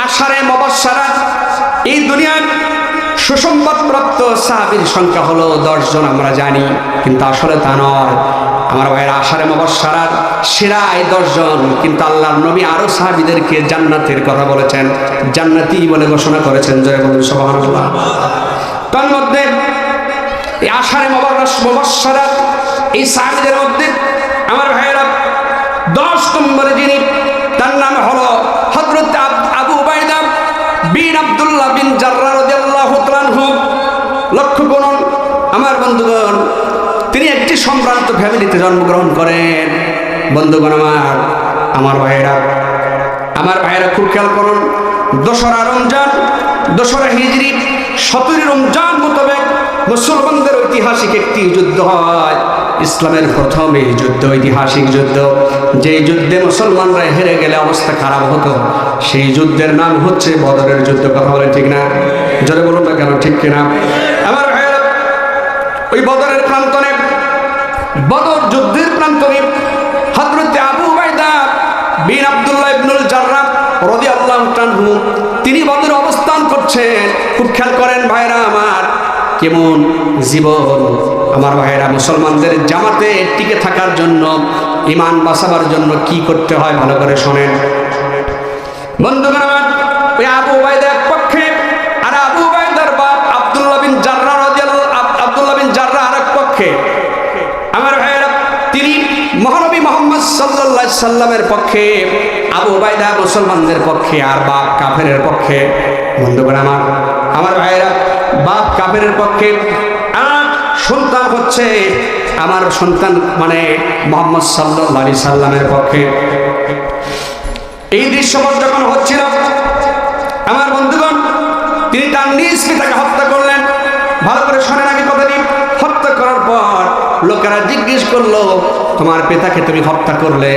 আশারে মুবাশশারাত, এই দুনিয়ার সুসংবাদপ্রাপ্ত সাহাবীর সংখ্যা হলো 10 জন, আমরা জানি, কিন্তু আসলে তা নয়। আমার ভাইয়েরা, আশারে মুবাশশারাত সেরা এই 10 জন, কিন্তু আল্লাহর নবী আরো সাহাবীদেরকে জান্নাতের কথা বলেছেন, জান্নাতি বলে ঘোষণা করেছেন। জয় বলুন সুবহানাল্লাহ। তার মধ্যে এই আশারে মুবাশশারাত এই সাহাবীদের মধ্যে আমার ভাইয়েরা 10 নম্বরে যিনি, তার নাম হলো হযরত আবু উবাইদা বিন আব্দুল্লাহ বিন জাররাহ রাদিয়াল্লাহু তাআলা আনহু। লক্ষ্য করুন আমার বন্ধুগণ, তিনি একটি সম্ভ্রান্ত ফ্যামিলিতে জন্মগ্রহণ করেন। বন্ধুগণ আমার ভাইয়েরা খুব খেয়াল করুন, দোসরা রমজান, দোসরা হিজরি 17 রমজান মোতাবেক মুসলমানদের ঐতিহাসিক একটি যুদ্ধ হয়। ইসলামের প্রথম এই যুদ্ধ, ঐতিহাসিক যুদ্ধ, যে যুদ্ধে মুসলমানরা হেরে গেলে অবস্থা খারাপ হতো, সেই যুদ্ধের নাম হচ্ছে বদরের যুদ্ধ। কথা বলেন ঠিক না? জোরে বলুন না কেন, ঠিক কিনা? আমার ভাইয়েরা, ওই বদরের প্রান্তরে, বদর যুদ্ধের প্রান্তরে হযরত আবু উবাইদা বিন আব্দুল্লাহ ইবনুল জাররাহ রাদিয়াল্লাহু আনহু তিনি বদরে অবস্থান করছেন। খুব খেয়াল করেন ভাইরা আমার, কেমন জীবন। আমার ভাইরা, মুসলমানদের জামাতে টিকে থাকার জন্য, ঈমান বাঁচাবার জন্য কি করতে হয় ভালো করে শোনেন। বন্ধুগণ আমার, ওই আবু উবাইদা এক পক্ষে, আর আবু উবাইদার বাপ আব্দুল্লাহ বিন জাররাহ আব্দুল্লাহ বিন জাররাহ আরেক পক্ষে। আমার ভাইয়েরা, তিনি মহানবী মুহাম্মদ সাল্লাল্লাহু আলাইহি সাল্লামের পক্ষে, আবু উবাইদা মুসলমানদের পক্ষে, আর বাপ কাফেরের পক্ষে। বন্ধুগণ আমার ভাইয়েরা, বাপ কাফেরের পক্ষে, আর সন্তান হচ্ছে আমার সন্তান মানে মুহাম্মদ সাল্লাল্লাহু আলাইহি সাল্লামের পক্ষে। এই দৃশ্যপট যখন হচ্ছিল, আমার বন্ধুগণ, তিনি তার নিজ পিতাকে হত্যা করলেন। ভালো করে শোনেন আগে কথাটি। হত্যা করার পর লোকেরা জিজ্ঞেস করলো, তোমার পিতাকে তুমি হত্যা করলে?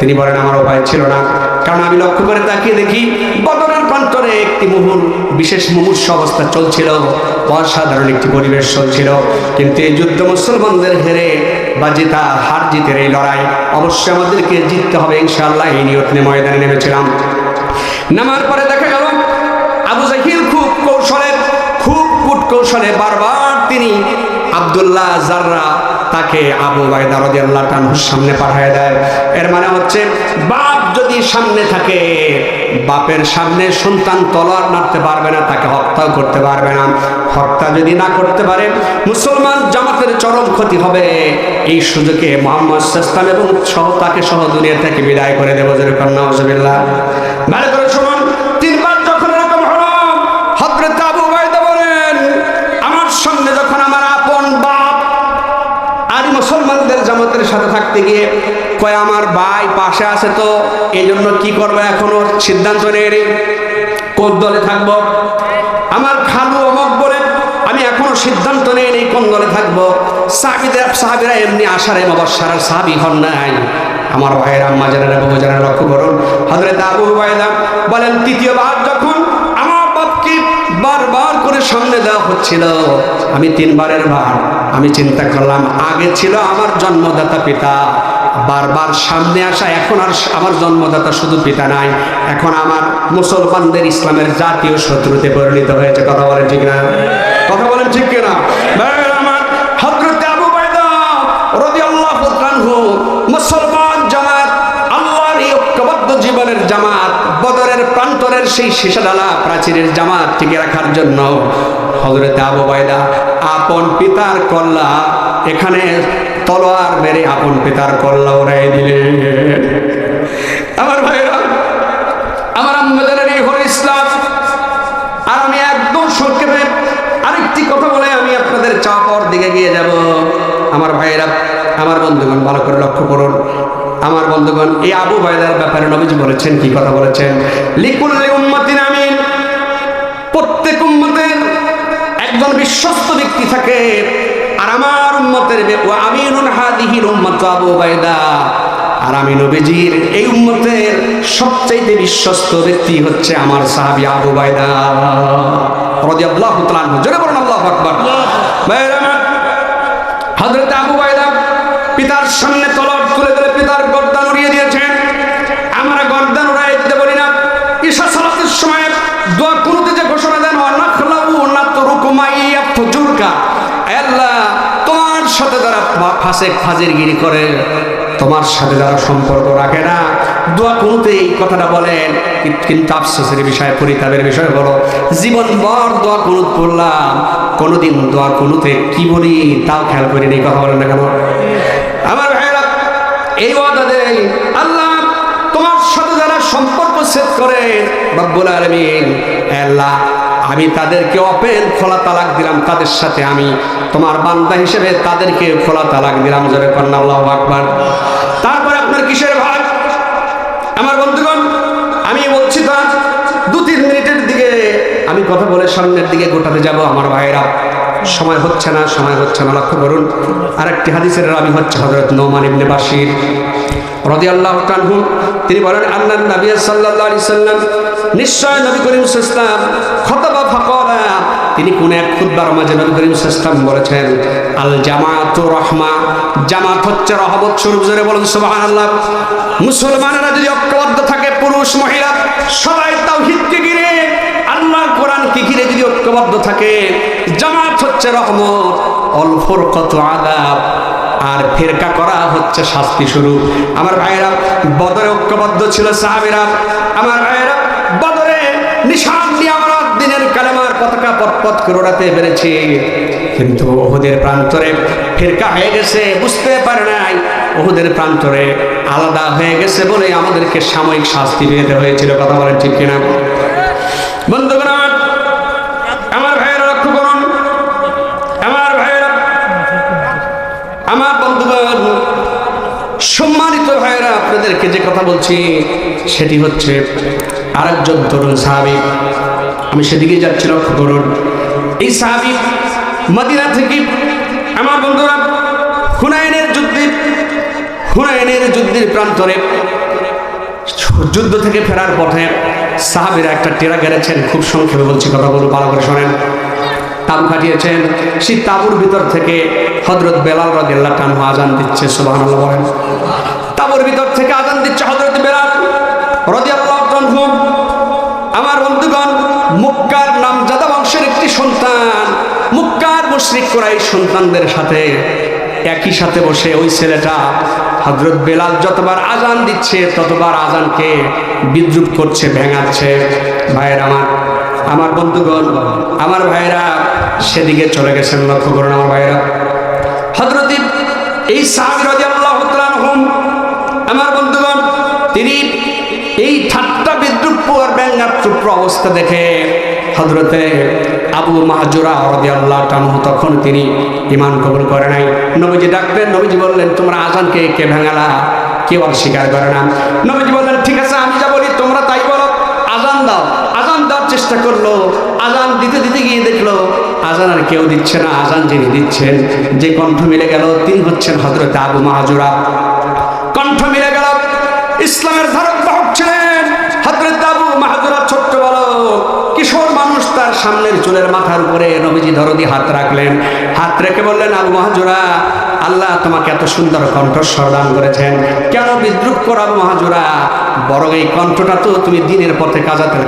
তিনি বলেন, আমার উপায় ছিল না, কারণ আমি লক্ষ্য করে তাকিয়ে দেখি বদরের প্রান্তরে একটি বিশেষ মুমূর্ষু অবস্থা চলছিল, অসাধারণ একটি পরিবেশ চলছিল। কিন্তু এই যুদ্ধ মুসলমানদের হেরে বা জেতা, হার জিতের এই লড়াই অবশ্যই আমাদেরকে জিততে হবে ইনশাআল্লাহ। এই নিয়ত নিয়ে ময়দানে নেমেছিলাম। নামার পরে দেখা গেল আবু জাহিল খুব কূট কৌশলে বারবার তিনি আব্দুল্লাহ জাররাহ তাকে আবু উবাইদা রাদিয়াল্লাহু আনহুর সামনে পাঠিয়ে দেয়। এর মানে হচ্ছে, বাপ যদি সামনে থাকে, বাপের সামনে সন্তান তলোয়ার নাড়তে পারবে না, তাকে হত্যাও করতে পারবে না। হত্যা যদি না করতে পারে, মুসলমান জামাতের চরম ক্ষতি হবে। এই সুযোগে মুহাম্মদ সাল্লাল্লাহু আলাইহি ওয়াসাল্লাম এবং তাকে সহ দুনিয়া থেকে বিদায় করে দেব। যেরকম নাউজুবিল্লাহ। ভালো করে শুনুন, 3 বার যখন এরকম হলো, হযরত আবু উবাইদা বলেন, আমার সামনে যখন আমার আপন বাপ আর মুসলমানদের জামাতের সাথে থাকতে গিয়ে কয়, আমার ভাই পাশে আছে, তো এই জন্য কি করবো, এখনো সিদ্ধান্ত নেই, কোন দলে থাকবো। আমার খালু অমক বলে, আমি এখনো সিদ্ধান্ত নেই কোন দলে থাকবো। সাহাবীরা এমনি আশারে মুবাশশারার সাহাবী হন নাই। আমার ভাইয়েরা, আম্মা জানেরা, বাবু জানেরা, লক্ষ্য করুন, হযরত আবু উবাইদা বলেন, তৃতীয়বার যখন আমার বাপকে বারবার করে সামনে দেওয়া হচ্ছিল, আমি 3 বারের বার আমি চিন্তা করলাম, আগে ছিল আমার জন্মদাতা পিতা, বারবার সামনে আসা, এখন আর আমার জন্মদাতা শুধু পিতা নাই, এখন আমার মুসলমানদের ইসলামের জাতীয় শত্রুতে পরিণত হয়েছে। কথা বলেন ঠিক না? কথা বলেন ঠিক কিনা? আমার হযরত আবু উবাইদা রাদিয়াল্লাহু আনহু মুসলমান জামাত, আল্লাহর এই ঐক্যবদ্ধ জীবনের জামাত, বদরের প্রান্তরের সেই শেষাডালা প্রাচীরের জামাত টিকে রাখার জন্য হযরত আবু উবাইদা আপন পিতার কল্লা, এখানে তলোয়ার মেরে আপন পিতার কল্লা উড়াই দিলেন। আমার ভাইরা, আমার আম্মাজানের এই হল ইসলাম। আর আমি একদম সংক্ষেপে আরেকটি কথা বলে আমি আপনাদের চাপার দিকে গিয়ে যাব। আমার ভাইরা, আমার বন্ধুগণ, ভালো করে লক্ষ্য করুন। আমার বন্ধুগণ, এই আবু উবাইদার ব্যাপারে নবীজি বলেছেন, কি কথা বলেছেন? লিকুল্লি উম্মাতিন আমিন, প্রত্যেক উম্মতের একজন বিশ্বস্ত ব্যক্তি থাকে, আর আমার উম্মতের আমিনুন হাদিহিল উম্মাতু আবু উবাইদা, আর আমি নবীজির এই উম্মতের সবচেয়ে বিশ্বস্ত ব্যক্তি হচ্ছে আমার সাহাবী আবু উবাইদা রাদিয়াল্লাহু তাআলা আনহু। জোরে বলুন আল্লাহু আকবার। হযরত আবু উবাইদা পিতার সামনে তলোয়ার তুলে ধরে পিতার গর্দান উড়িয়ে দিয়েছেন। আমরা গর্দান উড়াই দিতে বলি না। ঈশা সালাতের সময় দোয়া কুনুতে যে ঘোষণা দেন, নাখলাউ নাতরুকু মাইয়া ফুজুরকা, আল্লাহ তোমার সাথে যারা ফাসেক ফাজিরগিরি করে, তোমার সাথে যারা সম্পর্ক রাখে না, দোয়া কুনুতে এই কথাটা বলেন। কিন্তু আফসোসের বিষয়, পরিতাপের বিষয় হলো, জীবনভর দোয়া কুনুত পড়লাম, কোনোদিন দোয়া কুনুতে কি বলি তাও খেয়াল করিনি। কথা বলেন না কেন? আমার ভাইরা, এই ওয়াদা দেই, আল্লাহ তোমার সাথে যারা সম্পর্ক নসিহত করেন রব্বুল আলামিন, আল্লাহ আমি তাদেরকে ওপেন খোলা তালাক দিলাম, তাদের সাথে আমি তোমার বান্দা হিসেবে তাদেরকে খোলা তালাক দিলাম। জোরে কন্যা আল্লাহু আকবার। তারপরে আপনার কিসের ভাগ? আমার বন্ধুগণ, আমি বলছি তো 2-3 মিনিটের দিকে আমি কথা বলে সামনের দিকে গোটাতে যাব। আমার ভাইরা, সময় হচ্ছে না, লক্ষ্য করুন। আরেকটি হাদিসের রাবী হচ্ছে হযরত নোমান ইবনে বাশির রাদিয়াল্লাহু তাআলা। তিনি বলেন, আল্লাহর নবী সাল্লাল্লাহু আলাইহি সাল্লাম, নিশ্চয় নবী করিম সাল্লাল্লাহু আলাইহি সাল্লাম খুতবা ফাকালা, তিনি কোন এক খুতবার মাঝে নবী করিম সাল্লাল্লাহু আলাইহি সাল্লাম বলেছেন, আল জামাতু রাহমা, জামাত হচ্ছে রহমত স্বরূপ। জোরে বলুন সুবহানাল্লাহ। মুসলমানেরা যদি ঐক্যবদ্ধ থাকে, পুরুষ মহিলা সবাই তাওহীদকে ঘিরে, আল্লাহর কোরআনকে ঘিরে যদি ঐক্যবদ্ধ থাকে, জামাত হচ্ছে রহমত, অল ফুরকাতু আযাব, আর ফিরকা করা হচ্ছে শাস্তি শুরু। আমার ভাইয়েরা, বদরে ঐক্যবদ্ধ ছিল সাহাবীরা। আমার ভাইয়েরা, বদরে নিশান দিয়ে আমরা দিনের কালেমার পতাকা পথ করে ওড়াতে পেরেছি, কিন্তু উহুদের প্রান্তরে ফিরকা হয়ে গেছে, বুঝতে পারে নাই উহুদের প্রান্তরে আলাদা হয়ে গেছে বলে আমাদেরকে সাময়িক শাস্তি পেতে হয়েছিল। কথা বলেন ঠিক কিনা? বন্ধুগণ, আমার ভাইয়েরা লক্ষ্য করুন, আমার ভাইয়েরা, আমার বন্ধুগণ, সম্মানিত ভাইয়েরা, আপনাদেরকে যে কথা বলছি সেটি হচ্ছে আরেকজন তরুণ সাহাবী। আমি সেদিকে যাচ্ছি, লক্ষ্য করুন। এই সাহাবী মদিনা থেকে, আমার বন্ধুরা, হুনাইনের যুদ্ধের প্রান্তরে যুদ্ধ থেকে ফেরার পথে সাহাবীরা একটা টেরা গেড়েছেন। খুব সংক্ষেপে বলছি, কথা বলুন, ভালো করে শোনেন। তাবু খাটিয়েছেন। সেই তাবুর ভিতর থেকে হযরত বেলাল রাদিয়াল্লাহু তাআলা আযান দিচ্ছে। সুবহানাল্লাহ বলেন। তাবুর ভিতর থেকে আযান দিচ্ছে হযরত বেলাল রাদিয়াল্লাহু তাআলা। আমার বন্ধুগণ, মক্কার নামজাদা বংশের একটি সন্তান, মক্কার মুশরিক কুরাইশ সন্তানদের সাথে একই সাথে বসে ওই ছেলেটা হযরত বেলাল যতবার আযান দিচ্ছে ততবার আযানকে বিদ্রুপ করছে, ভেঙাচ্ছে। ভাইয়েরা আমার বন্ধুগণ, আমার ভাইয়েরা সেদিকে চলে গেছেন। লক্ষ্য করুন আমার ভাইয়েরা, হযরত এই সাহাবী রাদিয়াল্লাহু তাআলা আনহুম, আমার বন্ধুগণ, তিনি এই ঠাট্টা বিদ্রুপ আর ব্যঙ্গাত্মক অবস্থা দেখে হযরতে আবু মাহজুরা রাদিয়াল্লাহু তাআলা তখন তিনি ঈমান কবুল করে নাই। নবীজি ডাকলেন, নবীজি বললেন, তোমরা আযানকে কে ভাঙালা? কেউ অস্বীকার করে না। নবীজি বললেন, ঠিক আছে, আমি যা বলি তোমরা তাই বলো, আযান দাও। আযান দেওয়ার চেষ্টা করলো, আযান দিতে গিয়ে দেখলো আযান আর কেউ দিচ্ছে না। আযান যিনি দিচ্ছেন, যে কণ্ঠ মিলে গেল, তিনি হচ্ছেন হযরতে আবু মাহজুরা। কণ্ঠ মিলে গেল। ইসলামের ধারক বাহক ছিলেন হযরত আবু মাহজুরা, ছোট্ট বলো কিশোর মানুষ, তার সামনের চুলের মাথার উপরে নবীজি দরদি হাত রাখলেন। হাত রেখে বললেন, আবু মাহজুরা, আল্লাহ তোমাকে এত সুন্দর কণ্ঠস্বর দান করেছেন, কেন বিদ্রুপ করো আবু মাহজুরা? বরং এই কণ্ঠটা তো তুমি দিনের পথে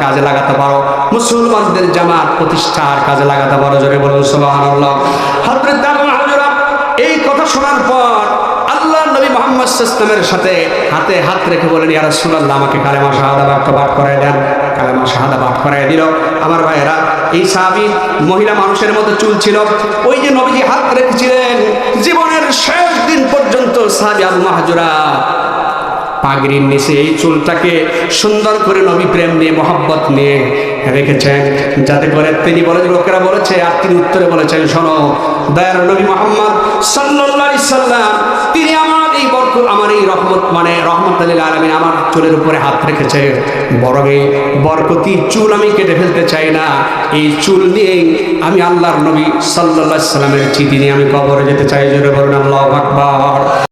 কাজে লাগাতে পারো, মুসলমানদের জামাত প্রতিষ্ঠার কাজে লাগাতে পারো। জোরে বলুন সুবহানাল্লাহ। হযরত আবু মাহজুরা এই কথা শোনার পর আল্লাহর নবী মুহাম্মদ সাল্লাল্লাহু আলাইহি ওয়াসাল্লামের সাথে হাতে হাত রেখে বলেন, ইয়া রাসূলুল্লাহ, আমাকে কালেমা শাহাদা পাঠ করায় দেন। কালেমা শাহাদা পাঠ করায় দিল। আমার ভাইয়েরা, এই সাহাবী মহিলা মানুষের মতো চুল ছিল, ওই যে নবীজি হাত রেখেছিলেন, জীবনের শেষ দিন পর্যন্ত সাহাবী আবু মাহজুরা পাগড়ির নিচে এই চুলটাকে সুন্দর করে নবী প্রেম নিয়ে, মহব্বত নিয়ে রেখেছেন, যাতে করে তিনি বলেন, লোকেরা বলেছে, আর তিনি উত্তরে বলেছেন, শোনো, দয়ার নবী মুহাম্মদ সাল্লাল্লাহু আলাইহি সাল্লাম, তিনি আমার এই রহমত, মানে রহমতুল লিল আলামিন, আমার চুলের উপরে হাত রেখেছে। বরং এই বরকতি চুল আমি কেটে ফেলতে চাই না। এই চুল নিয়ে আমি আল্লাহর নবী সাল্লাল্লাহু আলাইহি সাল্লামের চিঠি নিয়ে আমি কবরে যেতে চাই। জোরে বলুন আল্লাহু আকবার।